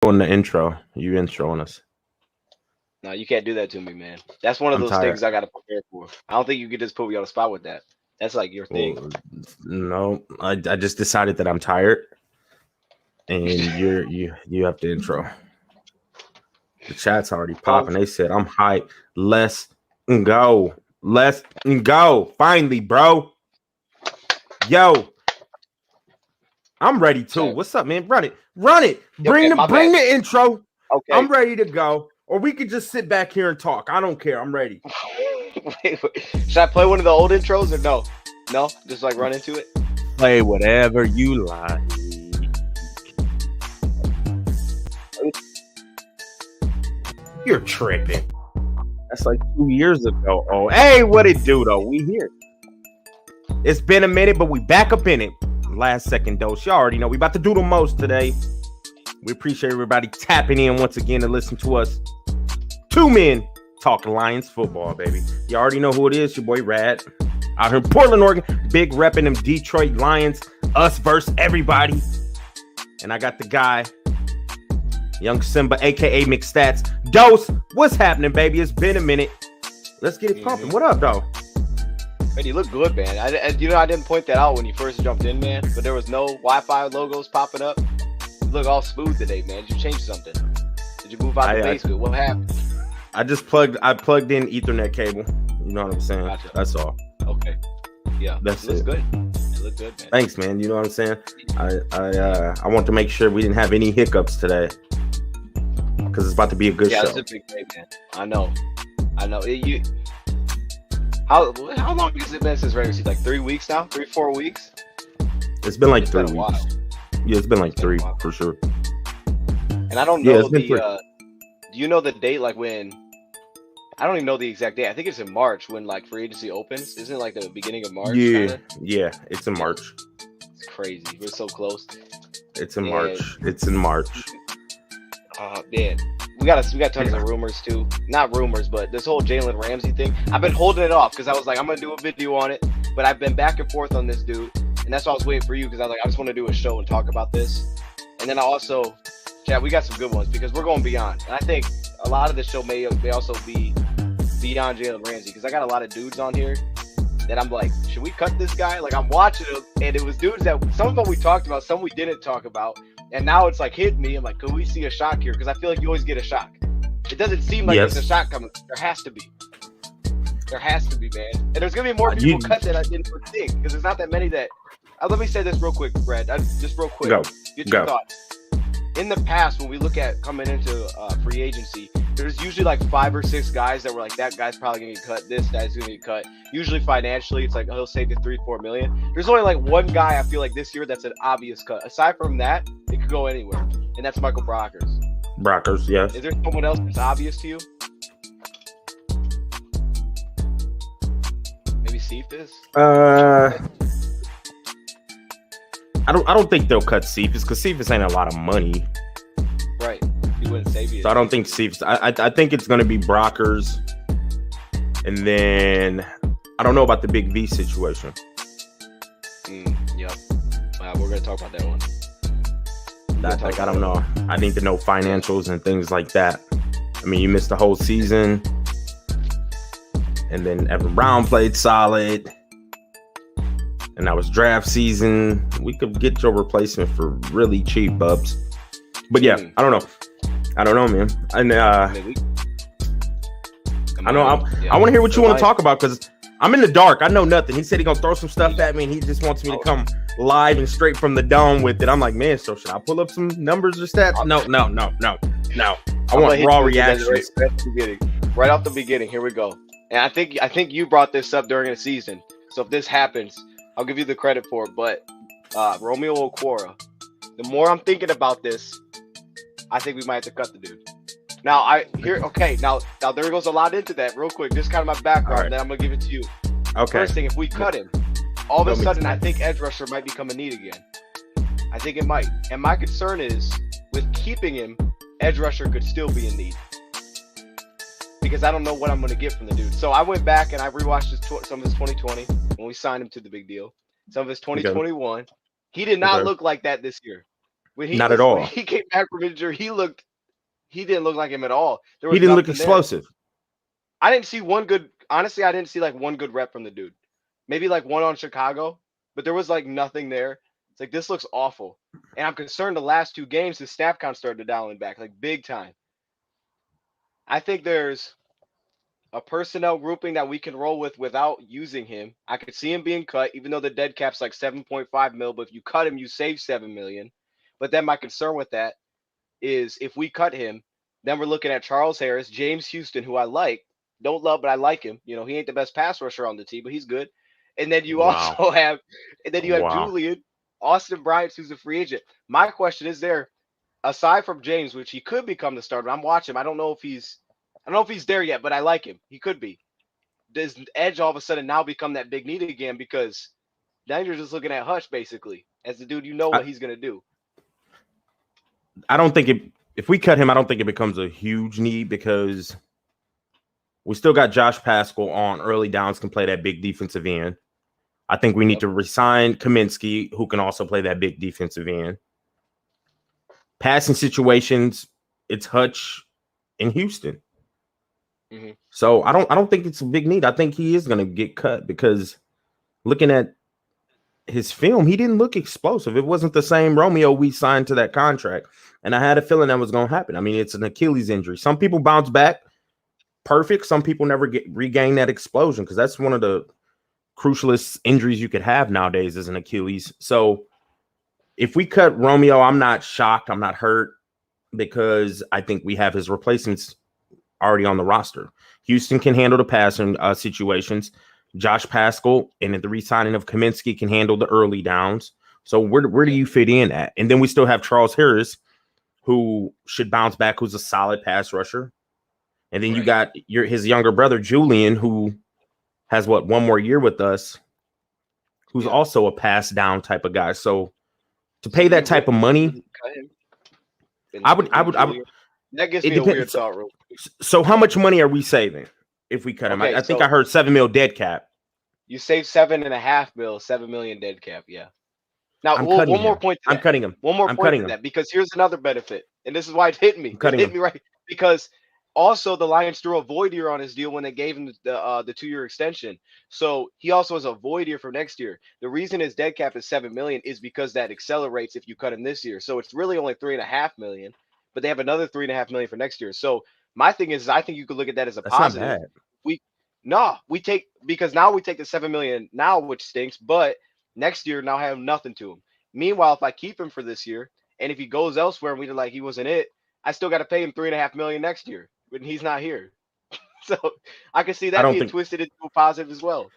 On the intro, you introing us. No, you can't do that to me, man. That's one of I'm those things tired. I got to prepare for. I don't think you could just put me on the spot with that. That's like your thing. Well, no, I just decided that I'm tired, and you have the intro. The chat's already Um, popping. They said I'm hyped. Let's go. Let's go. Finally, bro. Yo, I'm ready too. Sorry. What's up, man? Run it. Run it. Okay, my Bring bad. the intro. Okay. I'm ready to go. Or we could just sit back here and talk. I don't care. I'm ready. Wait. Should I play one of the old intros or no? No, just like run into it. Play whatever you like. You're tripping. That's like 2 years ago. Oh, hey, what it do though? We here. It's been a minute, but we back up in it. Last second dose. You already know we about to do the most today. We appreciate everybody tapping in once again to listen to us. Two men talking Lions football, baby. You already know who it is. Your boy Rad. Out here in Portland, Oregon. Big repping them Detroit Lions. Us versus everybody. And I got the guy, Young Simba, a.k.a. McStats. Dose, what's happening, baby? It's been a minute. Let's get it pumping. What up, though? Man, you look good, man. I didn't point that out when you first jumped in, man. But there was no Wi-Fi logos popping up. You look all smooth today, man. Did you change something? Did you move out the basement? What happened? I plugged in Ethernet cable. You know what I'm saying? Gotcha. That's all. Okay. Yeah. That's it. Looks it. good. It looked good, man. Thanks, man. You know what I'm saying? I want to make sure we didn't have any hiccups today because it's about to be a good show. Yeah, it's a big day, man. I know. How long has it been since regular season? Like 3 weeks now? 3-4 weeks? It's been like 3 been a while. weeks. Yeah, it's been like It's been three a while. for sure. And I don't Yeah, know it's been three. do you know the date, like when? I don't even know the exact date. I think it's in March when like free agency opens. Isn't it like the beginning of March? Yeah, Kinda? yeah. It's in March. It's crazy. We're so close. It's in Yeah. March. It's in March. Man, we got tons of rumors too. Not rumors, but this whole Jalen Ramsey thing. I've been holding it off because I was like, I'm gonna do a video on it, but I've been back and forth on this dude, and that's why I was waiting for you because I was like, I just want to do a show and talk about this. And then I also, Chad, we got some good ones because we're going beyond, and I think a lot of the show may also be beyond Jalen Ramsey because I got a lot of dudes on here that I'm like, should we cut this guy? Like I'm watching them, and it was dudes that some of them we talked about, some we didn't talk about. And now it's like hit me. I'm like, could we see a shock here? Because I feel like you always get a shock. It doesn't seem like there's a shock coming. There has to be. There has to be, man. And there's gonna be more people cut that I didn't think because there's not that many that. Let me say this real quick, Brad. Just real quick. Get your thoughts. In the past, when we look at coming into free agency, there's usually like 5 or 6 guys that were like, that guy's probably gonna get cut. This guy's gonna get cut. Usually financially, it's like he'll save you 3-4 million. There's only like one guy I feel like this year that's an obvious cut. Aside from that, it could go anywhere, and that's Michael Brockers. Brockers, yes. Is there someone else that's obvious to you? Maybe Cephas? I don't think they'll cut Cephas because Cephas ain't a lot of money. Right. He wouldn't save you. So I don't think Cephas. I think it's gonna be Brockers, and then I don't know about the Big V situation. Yep. We're gonna talk about that one. I don't know. I need to know financials and things like that. I mean, you missed the whole season, and then Evan Brown played solid, and that was draft season. We could get your replacement for really cheap, Bubs. But yeah, I don't know, man. And I know I want to hear what you want to talk about because I'm in the dark. I know nothing. He said he's gonna throw some stuff at me, and he just wants me to come live and straight from the dome with it. I'm like, man, so should I pull up some numbers or stats? No. I want raw reactions. Right off the beginning. Here we go. And I think you brought this up during the season. So if this happens, I'll give you the credit for it. But Romeo Okwara, the more I'm thinking about this, I think we might have to cut the dude. Now now there goes a lot into that. Real quick, just kind of my background, and then I'm gonna give it to you. Okay. First thing, if we cut him, all of a sudden I think edge rusher might become a need again. I think it might. And my concern is with keeping him, edge rusher could still be in need. Because I don't know what I'm gonna get from the dude. So I went back and I rewatched some of his 2020 when we signed him to the big deal. Some of his 2021. He did not look like that this year. Not at all. when he came back from injury, he didn't look like him at all. There He was didn't look nothing there. explosive. I didn't see one good. Honestly, I didn't see like one good rep from the dude. Maybe like one on Chicago, but there was like nothing there. It's like this looks awful, and I'm concerned. The last 2 games, his snap count started to dial in back like big time. I think there's a personnel grouping that we can roll with without using him. I could see him being cut, even though the dead cap's like 7.5 mil. But if you cut him, you save 7 million. But then my concern with that is if we cut him, then we're looking at Charles Harris, James Houston, who I like, don't love, but I like him. You know, he ain't the best pass rusher on the team, but he's good. And then you Wow. also have, and then you have Wow. Julian, Austin Bryant, who's a free agent. My question is there, aside from James, which he could become the starter. I'm watching him. I don't know if he's there yet, but I like him. He could be. Does Edge all of a sudden now become that big need again? Because now you're just looking at Hutch basically as the dude. You know what he's gonna do. I don't think it. If we cut him, I don't think it becomes a huge need because we still got Josh Pascal on early downs, can play that big defensive end. I think we need to resign Kaminsky, who can also play that big defensive end. Passing situations, it's Hutch in Houston. Mm-hmm. So I don't think it's a big need. I think he is going to get cut because looking at his film, he didn't look explosive. It wasn't the same Romeo we signed to that contract. And I had a feeling that was going to happen. I mean, it's an Achilles injury. Some people bounce back perfect. Some people never regain that explosion because that's one of the crucialest injuries you could have nowadays is an Achilles. So if we cut Romeo, I'm not shocked. I'm not hurt because I think we have his replacements already on the roster. Houston can handle the passing situations. Josh Pascal and the re-signing of Kaminsky can handle the early downs. So where do you fit in at? And then we still have Charles Harris, who should bounce back, who's a solid pass rusher. And then you got his younger brother, Julian, who has one more year with us, who's also a pass down type of guy. So to pay that type of money, I would. That gives me a weird thought. So how much money are we saving if we cut him? I think I heard 7 mil dead cap. You save 7.5 mil, 7 million dead cap. Yeah. Now, one more point. I'm cutting him. One more point to that because here's another benefit, and this is why it hit me. It hit me right because also the Lions threw a void year on his deal when they gave him the 2-year extension. So he also has a void year for next year. The reason his dead cap is 7 million is because that accelerates if you cut him this year. So it's really only 3.5 million, but they have another 3.5 million for next year. So my thing is, I think you could look at that as a positive. Because now we take the 7 million now, which stinks, but next year now have nothing to him. Meanwhile, if I keep him for this year, and if he goes elsewhere and we like he wasn't it, I still got to pay him 3.5 million next year when he's not here. So I can see that being twisted into a positive as well.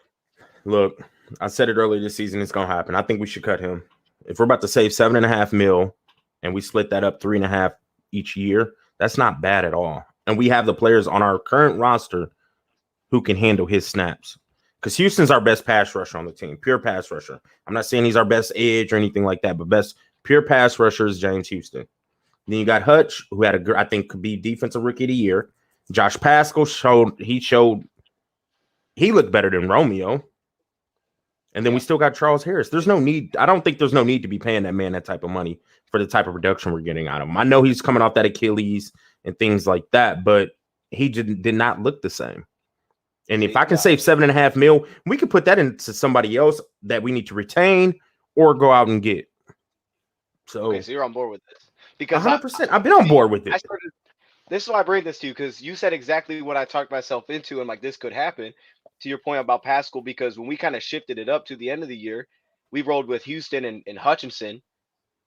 Look, I said it earlier this season, it's gonna happen. I think we should cut him. If we're about to save 7.5 mil and we split that up 3.5 each year, that's not bad at all. And we have the players on our current roster who can handle his snaps. Because Houston's our best pass rusher on the team, pure pass rusher. I'm not saying he's our best edge or anything like that, but best pure pass rusher is James Houston. Then you got Hutch, who had I think could be defensive rookie of the year. Josh Pascal showed he looked better than Romeo. And then we still got Charles Harris. There's no need. I don't think there's no need to be paying that man that type of money for the type of production we're getting out of him. I know he's coming off that Achilles and things like that, but he did not look the same. And if I can save 7.5 mil, we could put that into somebody else that we need to retain or go out and get. So you're on board with this because 100%. I've been on board with it. This is why I bring this to you because you said exactly what I talked myself into, and like this could happen. To your point about Pascal, because when we kind of shifted it up to the end of the year, we rolled with Houston and Hutchinson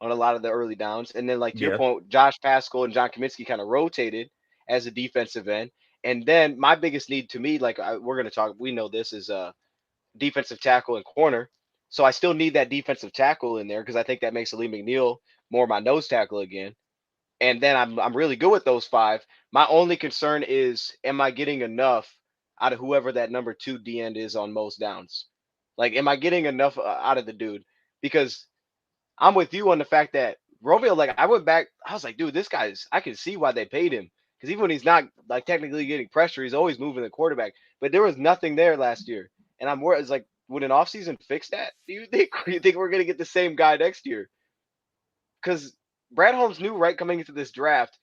on a lot of the early downs, and then like to your point, Josh Pascal and John Kaminsky kind of rotated as a defensive end. And then my biggest need to me, like we're going to talk, we know this is defensive tackle and corner. So I still need that defensive tackle in there because I think that makes Lee McNeil more my nose tackle again. And then I'm really good with those 5. My only concern is, am I getting enough out of whoever that number 2 D end is on most downs? Like, am I getting enough out of the dude? Because I'm with you on the fact that Romeo, like I went back, I was like, dude, this guy's, I can see why they paid him. Because even when he's not like technically getting pressure, he's always moving the quarterback. But there was nothing there last year. And I'm worried, it's like, would an offseason fix that? Do you think we're going to get the same guy next year? Because Brad Holmes knew right coming into this draft.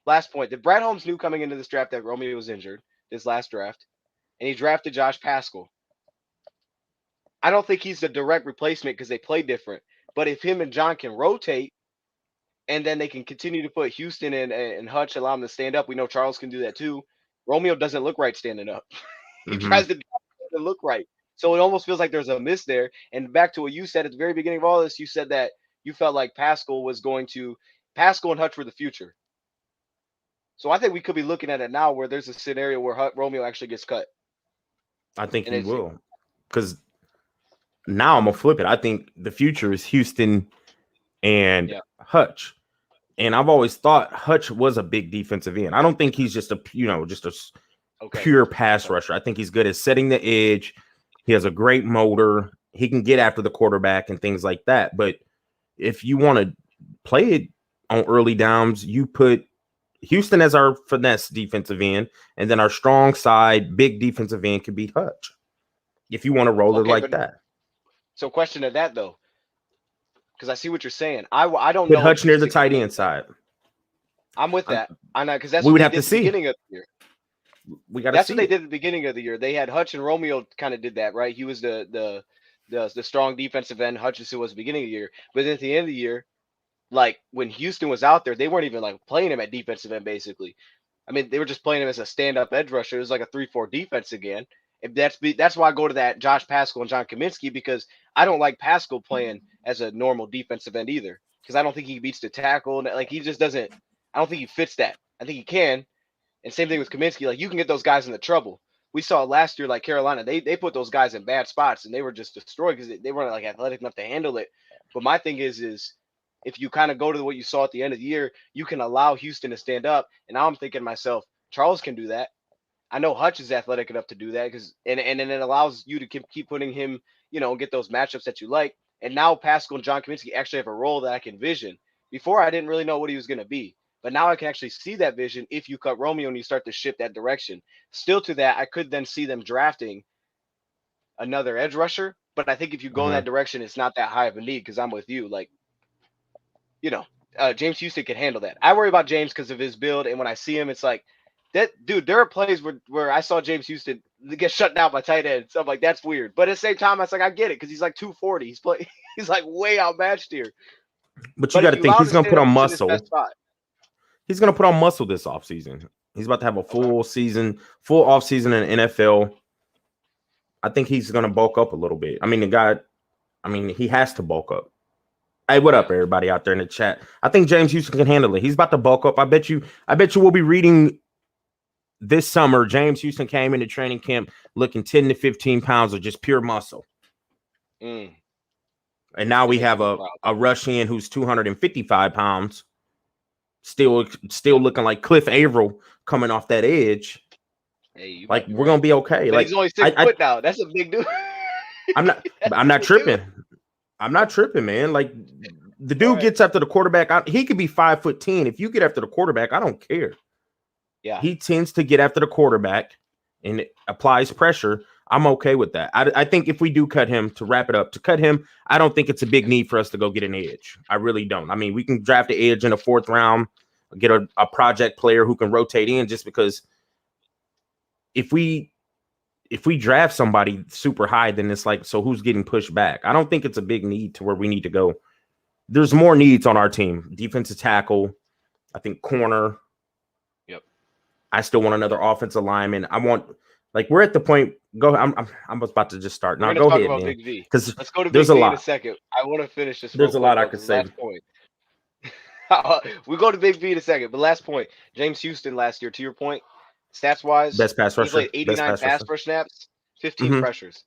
Last point. That Brad Holmes knew coming into this draft that Romeo was injured this last draft, and he drafted Josh Pascal. I don't think he's the direct replacement because they play different. But if him and John can rotate, and then they can continue to put Houston and Hutch, allow him to stand up. We know Charles can do that too. Romeo doesn't look right standing up. He tries to look right. So it almost feels like there's a miss there. And back to what you said at the very beginning of all this, you said that you felt like Pascal and Hutch were the future. So I think we could be looking at it now where there's a scenario where Romeo actually gets cut. I think he will. Because now I'm going to flip it. I think the future is Houston and Hutch. And I've always thought Hutch was a big defensive end. I don't think he's just a pure pass rusher. I think he's good at setting the edge. He has a great motor. He can get after the quarterback and things like that. But if you want to play it on early downs, you put Houston as our finesse defensive end, and then our strong side, big defensive end could be Hutch. If you want to roll it like that. So question to that though, because I see what you're saying. I don't put know. Hutch near the tight end side. I'm with that. I know because that's we what would they have did to at the see. beginning of the year. That's what they did at the beginning of the year. They had Hutch and Romeo kind of did that, right? He was the strong defensive end. Hutchinson was the beginning of the year, but then at the end of the year, like when Houston was out there, they weren't even like playing him at defensive end. Basically, I mean they were just playing him as a stand-up edge rusher. It was like a 3-4 defense again. And that's why I go to that Josh Pascal and John Kaminsky, because I don't like Pascal playing as a normal defensive end either, because I don't think he beats the tackle. Like he just doesn't. I don't think he fits that. I think he can. And same thing with Kaminsky. Like you can get those guys into trouble. We saw last year, like Carolina, they put those guys in bad spots and they were just destroyed because they weren't like athletic enough to handle it. But my thing is if you kind of go to what you saw at the end of the year, you can allow Houston to stand up. And now I'm thinking to myself, Charles can do that. I know Hutch is athletic enough to do that because and then it allows you to keep putting him, get those matchups that you like. And now Pascal and John Kaminsky actually have a role that I can vision. Before I didn't really know what he was going to be. But now I can actually see that vision if you cut Romeo and you start to shift that direction. Still to that, I could then see them drafting another edge rusher. But I think if you go in that direction, it's not that high of a need because I'm with you. Like, James Houston can handle that. I worry about James because of his build. And when I see him, it's like, that dude, there are plays where I saw James Houston get shut down by tight ends. So I'm like, that's weird. But at the same time, I was like, I get it because he's like 240. He's like way outmatched here. But you got to think he's going to put on muscle. He's going to put on muscle this offseason. He's about to have a full offseason in NFL. I think he's going to bulk up a little bit. I mean, he has to bulk up. Hey, what up, everybody out there in the chat? I think James Houston can handle it. He's about to bulk up. I bet you we'll be reading this summer. James Houston came into training camp looking 10 to 15 pounds of just pure muscle. And now we have a rush in who's 255 pounds. Still looking like Cliff Averill coming off that edge. Hey, we're gonna be okay. But he's only 6 foot now. That's a big dude. I'm not tripping. I'm not tripping, man. Like the dude gets after the quarterback. He could be 5'10". If you get after the quarterback, I don't care. Yeah, he tends to get after the quarterback and it applies pressure. I'm okay with that. I think if we do cut him, to wrap it up, I don't think it's a big need for us to go get an edge. I really don't. I mean, we can draft an edge in the 4th round, get a project player who can rotate in, just because if we draft somebody super high, then it's like, so who's getting pushed back? I don't think it's a big need to where we need to go. There's more needs on our team. Defensive tackle, I think corner. Yep. I still want another offensive lineman. I want, we're at the point. Go. I'm about to just start. Now go ahead, man. Because let's go to Big V in a second. I want to finish this. There's a lot I could say. Last point. We go to Big V in a second, but last point. James Houston last year, to your point, stats wise, best pass rusher. He played 89 pass rush snaps, 15 pressures.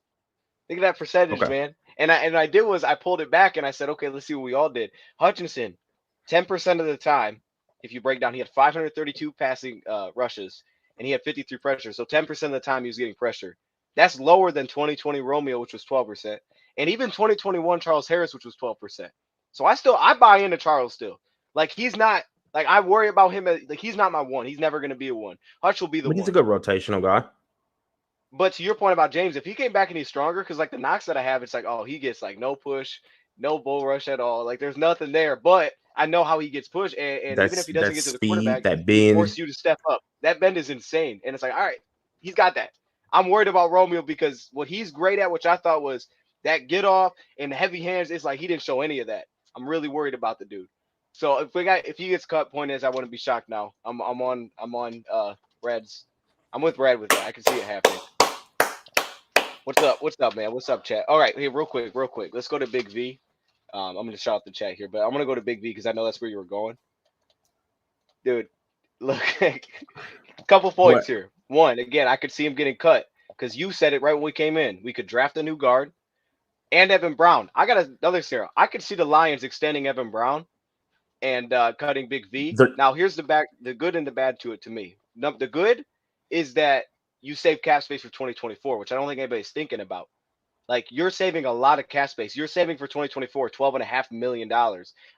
Think of that percentage, man. And I did was I pulled it back and I said, okay, let's see what we all did. Hutchinson, 10% of the time, if you break down, he had 532 passing rushes and he had 53 pressures. So 10% of the time he was getting pressure. That's lower than 2020 Romeo, which was 12%. And even 2021 Charles Harris, which was 12%. So I buy into Charles still. Like he's not, like I worry about him. Like he's not my one. He's never going to be a one. Hutch will be the one. He's a good rotational guy. But to your point about James, if he came back and he's stronger, because like the knocks that I have, it's like, oh, he gets like no push, no bull rush at all. Like there's nothing there. But I know how he gets pushed, and even if he doesn't get to the speed, quarterback, that he bend. forces you to step up. That bend is insane, and it's like, all right, he's got that. I'm worried about Romeo because what he's great at, which I thought was that get off and heavy hands, it's like he didn't show any of that. I'm really worried about the dude. So if he gets cut, point is I wouldn't be shocked now. I'm on Reds. I'm with Red with that. I can see it happening. What's up? What's up, man? What's up, chat? All right, here, real quick. Let's go to Big V. I'm gonna shout out the chat here, but I'm gonna go to Big V because I know that's where you were going, dude. Look, a couple points here. One, again, I could see him getting cut because you said it right when we came in. We could draft a new guard and Evan Brown. I got another scenario. I could see the Lions extending Evan Brown and cutting Big V. Now, here's the good and the bad to it to me. The good is that you save cap space for 2024, which I don't think anybody's thinking about. Like, you're saving a lot of cap space. You're saving for 2024 $12.5 million.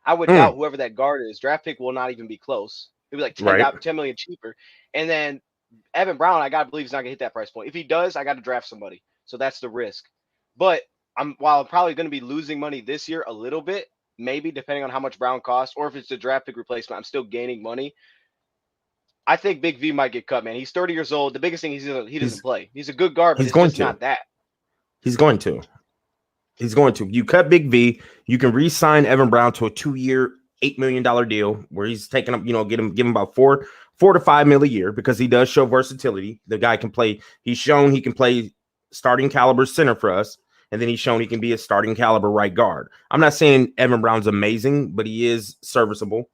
I would doubt whoever that guard is, draft pick will not even be close. It'll be like $10 million cheaper. And then Evan Brown, I gotta believe he's not gonna hit that price point. If he does, I gotta draft somebody. So that's the risk. But while I'm probably gonna be losing money this year a little bit, maybe depending on how much Brown costs, or if it's a draft pick replacement, I'm still gaining money. I think Big V might get cut, man. He's 30 years old. The biggest thing is he doesn't play. He's a good guard, but it's just not that. He's going to. You cut Big V. You can re-sign Evan Brown to a 2-year, $8 million deal where he's taking up, give him about $4 to $5 million a year because he does show versatility. The guy can play. He's shown he can play starting caliber center for us, and then he's shown he can be a starting caliber right guard. I'm not saying Evan Brown's amazing, but he is serviceable.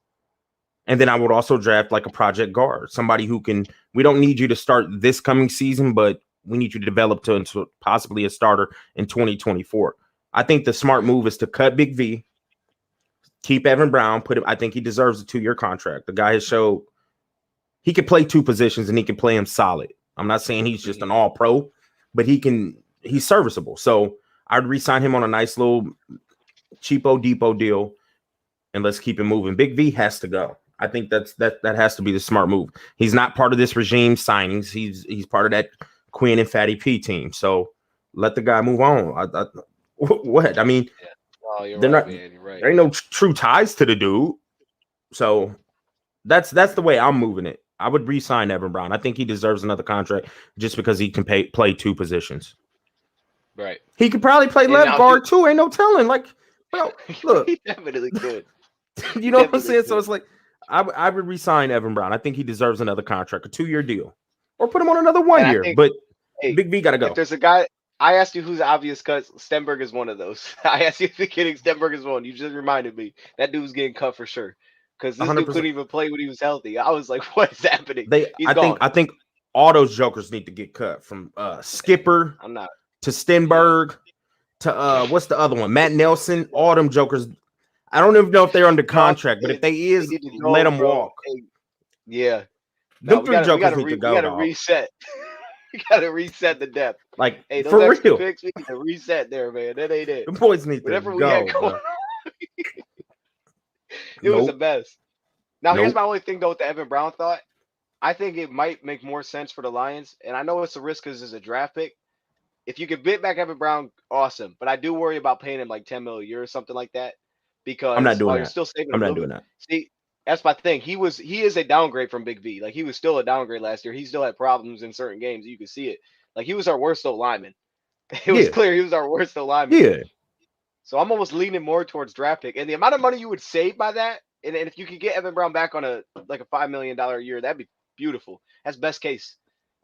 And then I would also draft like a project guard, somebody who can. We don't need you to start this coming season, but we need you to develop into possibly a starter in 2024. I think the smart move is to cut Big V, keep Evan Brown, put him. I think he deserves a 2-year contract. The guy has showed he can play 2 positions and he can play him solid. I'm not saying he's just an all pro, but he's serviceable. So I'd re-sign him on a nice little cheapo depot deal, and let's keep him moving. Big V has to go. I think that has to be the smart move. He's not part of this regime signings. He's part of that Quinn and Fatty P team. So let the guy move on. What? I mean, they're not. Man, right. There ain't no true ties to the dude. So that's the way I'm moving it. I would re-sign Evan Brown. I think he deserves another contract just because he can play 2 positions. Right. He could probably play left guard too. Ain't no telling. Like, bro, look, he definitely could. You know what I'm saying? So it's like I would re-sign Evan Brown. I think he deserves another contract, a 2-year deal, or put him on another 1 year. But Big V got to go. If there's a guy, I asked you who's the obvious cut. Stenberg is one of those. I asked you if you're kidding. Stenberg is one. You just reminded me that dude's getting cut for sure because this 100%. Dude couldn't even play when he was healthy. I was like, what is happening? I think all those jokers need to get cut from Skipper to Stenberg to what's the other one? Matt Nelson. All them jokers. I don't even know if they're under contract, but if they is, let them walk. Yeah. Them 3 jokers need to go. We got to reset. We got to reset the depth. Like, hey, those for extra real. Picks, we need to reset there, man. That ain't it. The boys need Whatever to we go. had going on. It was the best. Now, here's my only thing, though, with the Evan Brown thought. I think it might make more sense for the Lions, and I know it's a risk because it's a draft pick. If you could bid back Evan Brown, awesome. But I do worry about paying him like $10 million a year or something like that. Because I'm not doing that. You're still saving I'm not doing that. See, that's my thing. He is a downgrade from Big V. Like, he was still a downgrade last year. He still had problems in certain games. You could see it. Like, he was our worst O lineman. It was clear he was our worst O lineman. Yeah. So I'm almost leaning more towards draft pick. And the amount of money you would save by that, and if you could get Evan Brown back on a $5 million a year, that'd be beautiful. That's best case.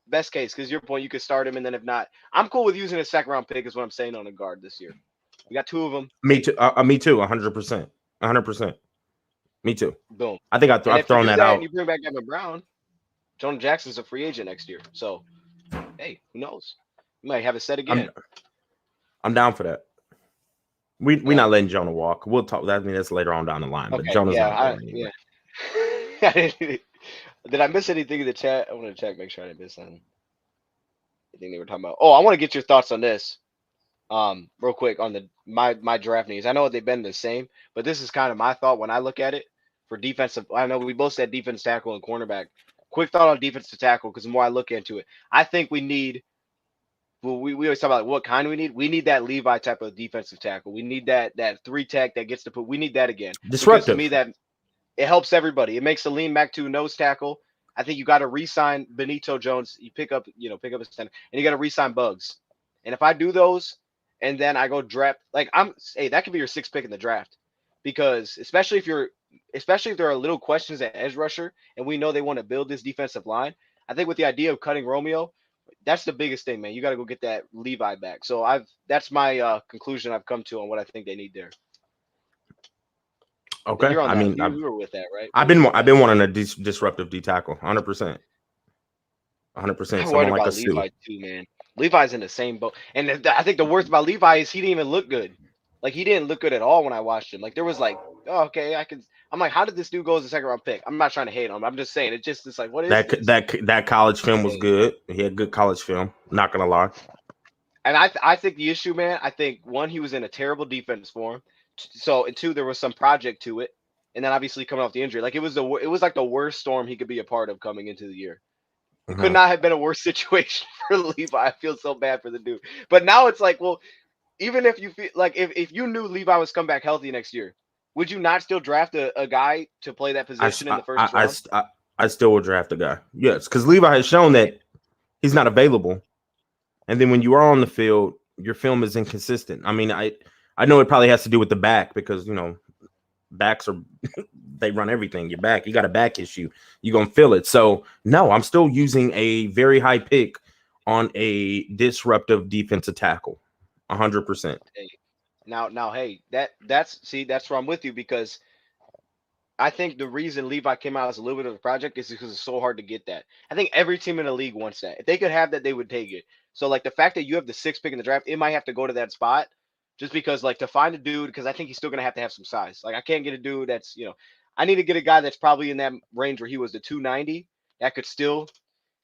Best case, because your point, you could start him, and then if not, I'm cool with using a 2nd round pick, is what I'm saying on a guard this year. We got 2 of them. Me too. Me too. 100%. 100%. Me too. Boom. I think I've thrown that out. And you bring back Evan Brown, Jonah Jackson's a free agent next year. So, hey, who knows? We might have it set again. I'm down for that. We're not letting Jonah walk. We'll talk. I mean, that's later on down the line. But Jonah's not going anywhere. Did I miss anything in the chat? I want to check, make sure I didn't miss anything they were talking about. Oh, I want to get your thoughts on this. Real quick on my draft needs. I know they've been the same, but this is kind of my thought when I look at it for defensive. I know we both said defense tackle and cornerback. Quick thought on defensive tackle, because the more I look into it, I think we need. Well, we always talk about what kind we need. We need that Levi type of defensive tackle. We need that 3 tech that gets to put. We need that again. Disruptive. To me, It helps everybody. It makes the lean back to nose tackle. I think you got to re-sign Benito Jones. You pick up his center, and you got to re-sign Bugs. And if I do those, and then I go draft, like that could be your 6th pick in the draft, because especially if there are little questions at edge rusher, and we know they want to build this defensive line. I think with the idea of cutting Romeo, that's the biggest thing, man. You got to go get that Levi back. So that's my conclusion I've come to on what I think they need there. Okay, You're on I that. mean, You were with that, right? I've been wanting a disruptive D tackle, 100%. 100%. I'm Someone worried like about a Sue. Levi too, man. Levi's in the same boat, and I think the worst about Levi is he didn't even look good. Like he didn't look good at all when I watched him. Like there was like, oh, okay, I'm like, how did this dude go as a 2nd round pick? I'm not trying to hate on him. I'm just saying it's like, what is this? That college film was good. He had good college film. Not gonna lie. And I think the issue, man. I think 1, he was in a terrible defense form. So and 2, there was some project to it, and then obviously coming off the injury, like it was like the worst storm he could be a part of coming into the year. Could not have been a worse situation for Levi. I feel so bad for the dude. But now it's like, well, even if you feel like if you knew Levi was come back healthy next year, would you not still draft a guy to play that position in the first round? I still would draft a guy. Yes, because Levi has shown that he's not available. And then when you are on the field, your film is inconsistent. I mean, I know it probably has to do with the back because, backs are they run everything. Your back, you got a back issue. You're going to feel it. So, no, I'm still using a very high pick on a disruptive defensive tackle. 100%. Now, hey, that's where I'm with you, because I think the reason Levi came out as a little bit of a project is because it's so hard to get that. I think every team in the league wants that. If they could have that, they would take it. So, like, the fact that you have the 6th pick in the draft, it might have to go to that spot just because, like, to find a dude, because I think he's still going to have some size. Like, I can't get a dude that's, I need to get a guy that's probably in that range where he was the 290 that could still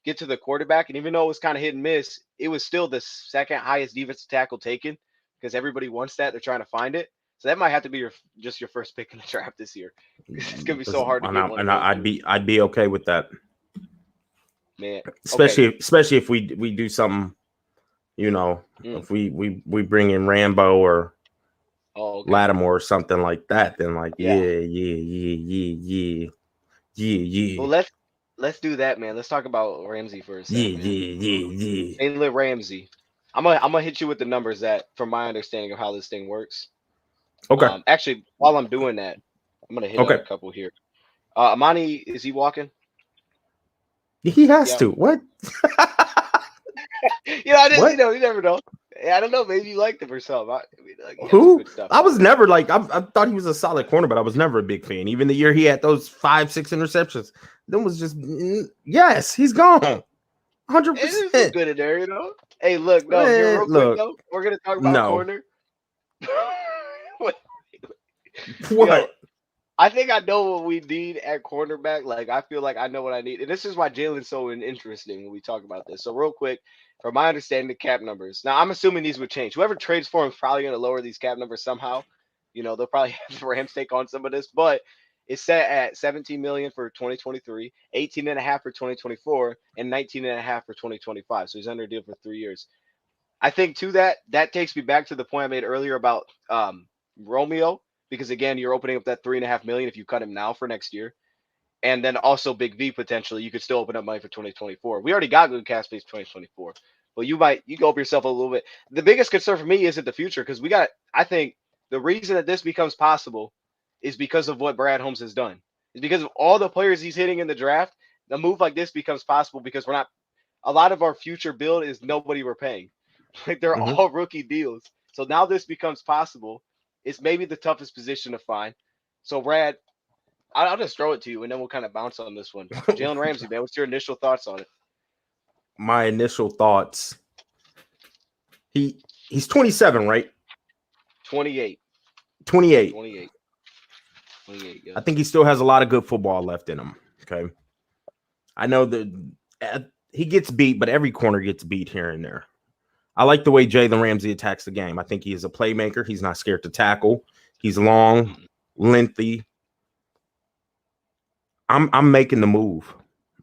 get to the quarterback. And even though it was kind of hit and miss, it was still the 2nd highest defensive tackle taken because everybody wants that. They're trying to find it. So that might have to be your 1st pick in the draft this year. It's gonna be so hard to get one. And I'd be okay with that, man. Especially if we do something, if we bring in Rambo or Lattimore or something like that, then yeah. Well, let's do that, man. Let's talk about Ramsey for a second. Yeah. Jalen Ramsey. I'm gonna hit you with the numbers that, from my understanding of how this thing works. Okay. Actually, while I'm doing that, I'm gonna hit a couple here. Amani, is he walking? He has to. What? You never know. I don't know. Maybe you liked him or something. Who? I was never I thought he was a solid corner, but I was never a big fan. Even the year he had those 5-6 interceptions, then was just yes, he's gone. 100%. Good in there, Hey, look, real quick, though, we're gonna talk about corner. What? I think I know what we need at cornerback. Like, I feel like I know what I need. And this is why Jalen's so interesting when we talk about this. So, real quick, from my understanding, the cap numbers. Now, I'm assuming these would change. Whoever trades for him is probably going to lower these cap numbers somehow. They'll probably have the Rams take on some of this. But it's set at $17 million for 2023, $18.5 for 2024, and $19.5 for 2025. So, he's under a deal for 3 years. I think, to that takes me back to the point I made earlier about Romeo. Because, again, you're opening up that $3.5 million if you cut him now for next year. And then also Big V, potentially. You could still open up money for 2024. We already got good cap space for 2024. But you can open yourself a little bit. The biggest concern for me isn't the future, because I think the reason that this becomes possible is because of what Brad Holmes has done. It's because of all the players he's hitting in the draft. A move like this becomes possible because a lot of our future build is nobody we're paying. Like, they're all rookie deals. So now this becomes possible. It's maybe the toughest position to find. So, Brad, I'll just throw it to you, and then we'll kind of bounce on this one. Jalen Ramsey, man, what's your initial thoughts on it? My initial thoughts. He's 27, right? 28. 28. 28. 28. Yeah. I think he still has a lot of good football left in him. Okay. I know that he gets beat, but every corner gets beat here and there. I like the way Jalen Ramsey attacks the game. I think he is a playmaker. He's not scared to tackle. He's long, lengthy. I'm making the move.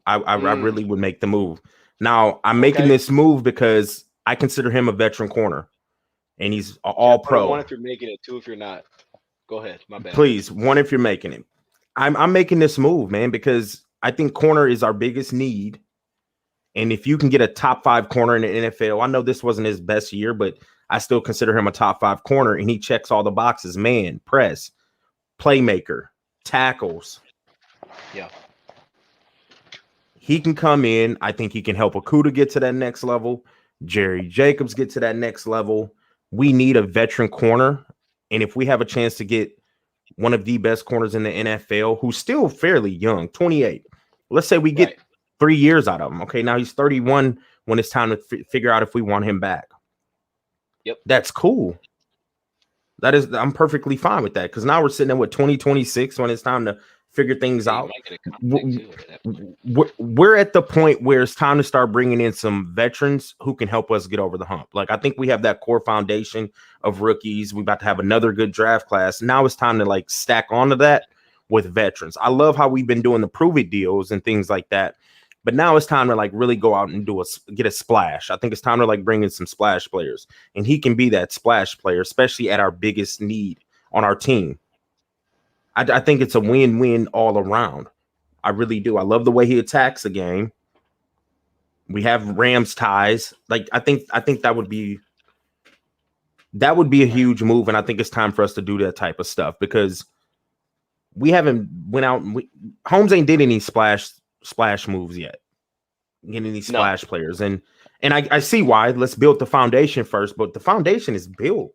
I really would make the move. Now, I'm making this move because I consider him a veteran corner, and he's all pro. One if you're making it, two if you're not. Go ahead. My bad. Please, one if you're making it. I'm making this move, man, because I think corner is our biggest need. And if you can get a top 5 corner in the NFL, I know this wasn't his best year, but I still consider him a top 5 corner, and he checks all the boxes: man, press, playmaker, tackles. Yeah. He can come in. I think he can help Okudah get to that next level. Jerry Jacobs get to that next level. We need a veteran corner. And if we have a chance to get one of the best corners in the NFL, who's still fairly young, 28, let's say we get 3 years out of him. Okay, now he's 31 when it's time to figure out if we want him back. Yep. That's cool. I'm perfectly fine with that, because now we're sitting there with 2026 when it's time to figure things out. We're at the point where it's time to start bringing in some veterans who can help us get over the hump. Like, I think we have that core foundation of rookies. We're about to have another good draft class. Now it's time to like stack onto that with veterans. I love how we've been doing the prove it deals and things like that. But now it's time to like really go out and get a splash. I think it's time to like bring in some splash players, and he can be that splash player, especially at our biggest need on our team. I think it's a win-win all around. I really do. I love the way he attacks the game. We have Rams ties. Like, I think that would be a huge move, and I think it's time for us to do that type of stuff, because we haven't went out. Holmes ain't did any splash moves yet, getting these splash players, and I see why. Let's build the foundation first, but the foundation is built.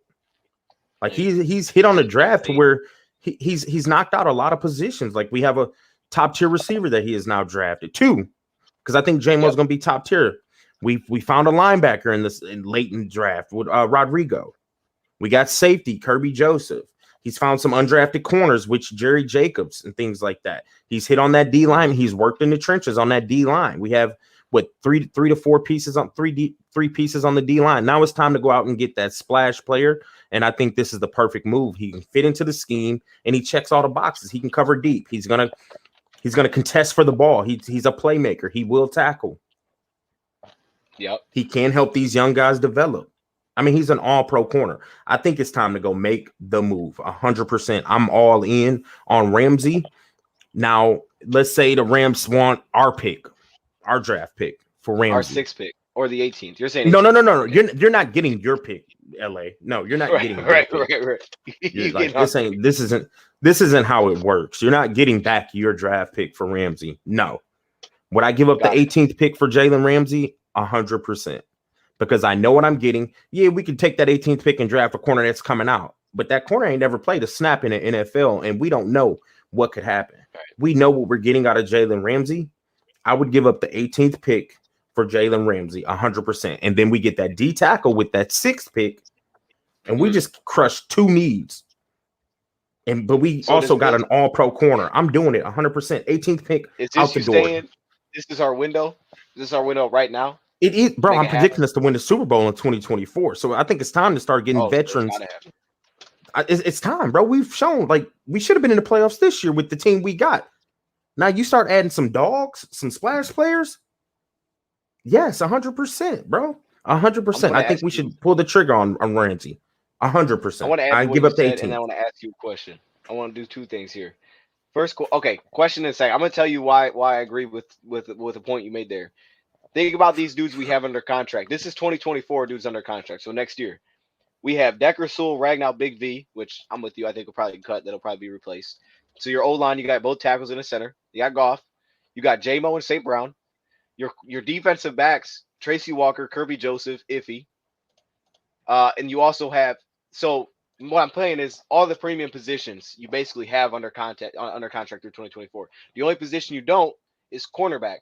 Like, he's hit on the draft to where he's knocked out a lot of positions. Like, we have a top tier receiver that he is now drafted too, because I think J-Mo's going to be top tier. We found a linebacker in late in the draft with Rodrigo. We got safety Kirby Joseph. He's found some undrafted corners, which Jerry Jacobs and things like that. He's hit on that D line. He's worked in the trenches on that D line. We have three to four pieces on three pieces on the D line. Now it's time to go out and get that splash player. And I think this is the perfect move. He can fit into the scheme, and he checks all the boxes. He can cover deep. He's gonna contest for the ball. He's a playmaker. He will tackle. Yep. He can help these young guys develop. I mean, he's an all-pro corner. I think it's time to go make the move. 100%. I'm all in on Ramsey. Now, let's say the Rams want our pick, our draft pick for Ramsey. Our 6th pick or the 18th. You're saying 18th. No. You're not getting your pick, LA. No, you're not getting right. You're like, this isn't how it works. You're not getting back your draft pick for Ramsey. No. Would I give up the 18th pick for Jalen Ramsey? 100%. Because I know what I'm getting. Yeah, we can take that 18th pick and draft a corner that's coming out. But that corner ain't never played a snap in the NFL, and we don't know what could happen. Right. We know what we're getting out of Jalen Ramsey. I would give up the 18th pick for Jalen Ramsey, 100%. And then we get that D tackle with that 6th pick, and we just crushed 2 needs. But we also got an all-pro corner. I'm doing it 100%. 18th pick out the door. This is our window? This is our window right now? It is, bro. I'm predicting us to win the Super Bowl in 2024. So I think it's time to start getting veterans. It's time, bro. We've shown, like, we should have been in the playoffs this year with the team we got. Now you start adding some dogs, some splash players. Yes, 100%, bro. 100%. I think we should pull the trigger on Ramsey. 100%. I give up the 18. And I want to ask you a question. I want to do 2 things here. First, question in a second. I'm going to tell you why I agree with the point you made there. Think about these dudes we have under contract. This is 2024 dudes under contract. So next year, we have Decker, Sewell, Ragnow, Big V, which I'm with you. I think will probably cut. That'll probably be replaced. So your O-line, you got both tackles in the center. You got Goff. You got J-Mo and St. Brown. Your defensive backs, Tracy Walker, Kirby Joseph, Iffy. And you also have – so what I'm playing is all the premium positions you basically have under contract through 2024. The only position you don't is cornerback.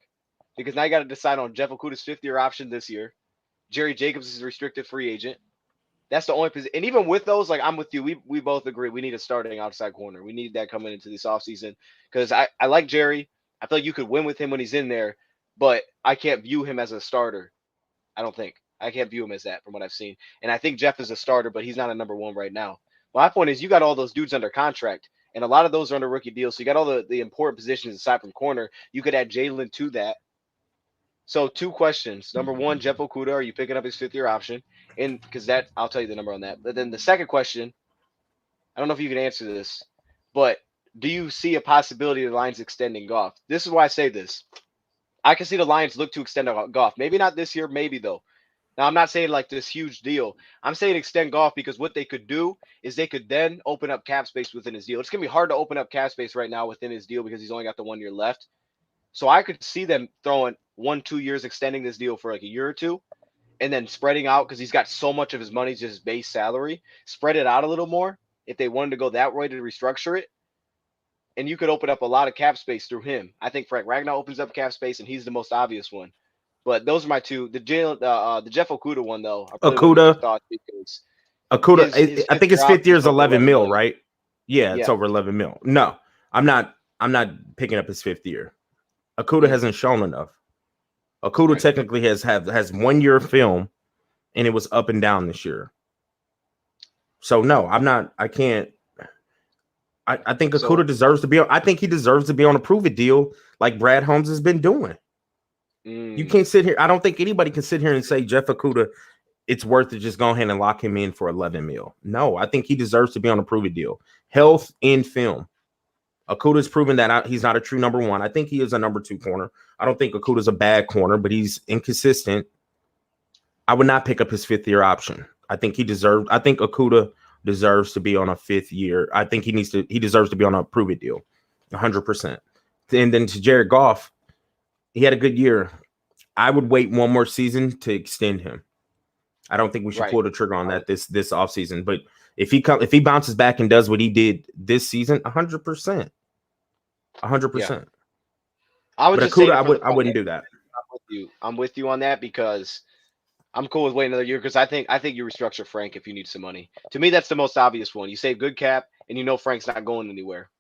Because now you got to decide on Jeff Okudah's 5th-year option this year. Jerry Jacobs is a restricted free agent. That's the only position. And even with those, like, I'm with you. We both agree we need a starting outside corner. We need that coming into this offseason. Because I like Jerry. I feel like you could win with him when he's in there. But I can't view him as a starter. I don't think. I can't view him as that from what I've seen. And I think Jeff is a starter, but he's not a number 1 right now. My point is you got all those dudes under contract. And a lot of those are under rookie deals. So you got all the important positions aside from corner. You could add Jalen to that. So 2 questions. Number 1, Jeff Okudah, are you picking up his 5th-year option? And because that, I'll tell you the number on that. But then the second question, I don't know if you can answer this, but do you see a possibility of the Lions extending Goff? This is why I say this. I can see the Lions look to extend Goff. Maybe not this year, maybe though. Now, I'm not saying like this huge deal. I'm saying extend Goff because what they could do is they could then open up cap space within his deal. It's going to be hard to open up cap space right now within his deal because he's only got the 1 year left. So I could see them throwing 1-2 years, extending this deal for like a year or two, and then spreading out because he's got so much of his money just base salary. Spread it out a little more if they wanted to go that way to restructure it. And you could open up a lot of cap space through him. I think Frank Ragnar opens up cap space, and he's the most obvious one. But those are my two. The Jeff Okudah one though. I really want to get your Okudah, thoughts because Okudah. I think his fifth year is 11 mil, million. right? Yeah, it's Yeah. over 11 mil. No, I'm not picking up his fifth year. Okudah hasn't shown enough. Okudah technically has 1 year of film, and it was up and down this year. So no, I'm not. I can't. I think Okudah deserves to be on. I think he deserves to be on a prove it deal like Brad Holmes has been doing. You can't sit here. I don't think anybody can sit here and say Jeff Okudah, it's worth to just go ahead and lock him in for 11 mil. No, I think he deserves to be on a prove it deal. Health in film. Okudah's proven that he's not a true number one. I think he is a number two corner. I don't think Okudah's a bad corner, but he's inconsistent. I would not pick up his fifth year option. I think Okudah deserves to be on a fifth year. I think he deserves to be on a prove it deal. 100%. And then to Jared Goff, he had a good year. I would wait one more season to extend him. I don't think we should pull the trigger on that this offseason. But if he bounces back and does what he did this season, 100%. 100%. I would but just Okudah, I wouldn't do that. I'm with you on that because I'm cool with waiting another year because I think you restructure Frank if you need some money. To me, that's the most obvious one. You save good cap and you know Frank's not going anywhere.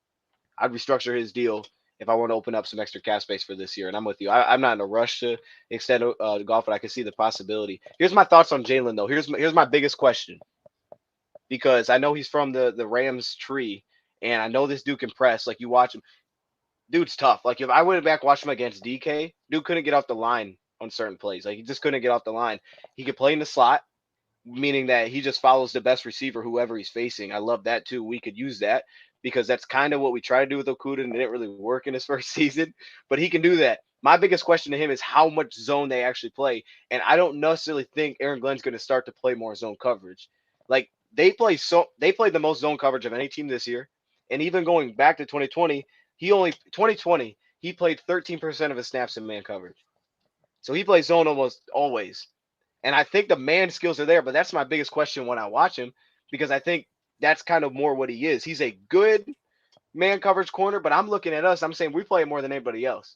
I'd restructure his deal if I want to open up some extra cap space for this year. And I'm with you. I'm not in a rush to extend Goff, but I can see the possibility. Here's my thoughts on Jalen, though. Here's my biggest question. Because I know he's from the Rams tree, and I know this dude can press. Like, you watch him. Dude's tough. Like, if I went back watch him against DK, dude couldn't get off the line on certain plays. Like, he just couldn't get off the line. He could play in the slot, meaning that he just follows the best receiver, whoever he's facing. I love that, too. We could use that. Because that's kind of what we tried to do with Okudah, and it didn't really work in his first season. But he can do that. My biggest question to him is how much zone they actually play. And I don't necessarily think Aaron Glenn's going to start to play more zone coverage. Like, they played the most zone coverage of any team this year. And even going back to 2020, he played 13% of his snaps in man coverage. So he plays zone almost always. And I think the man skills are there, but that's my biggest question when I watch him, because I think that's kind of more what he is. He's a good man coverage corner, but I'm looking at us. I'm saying we play more than anybody else.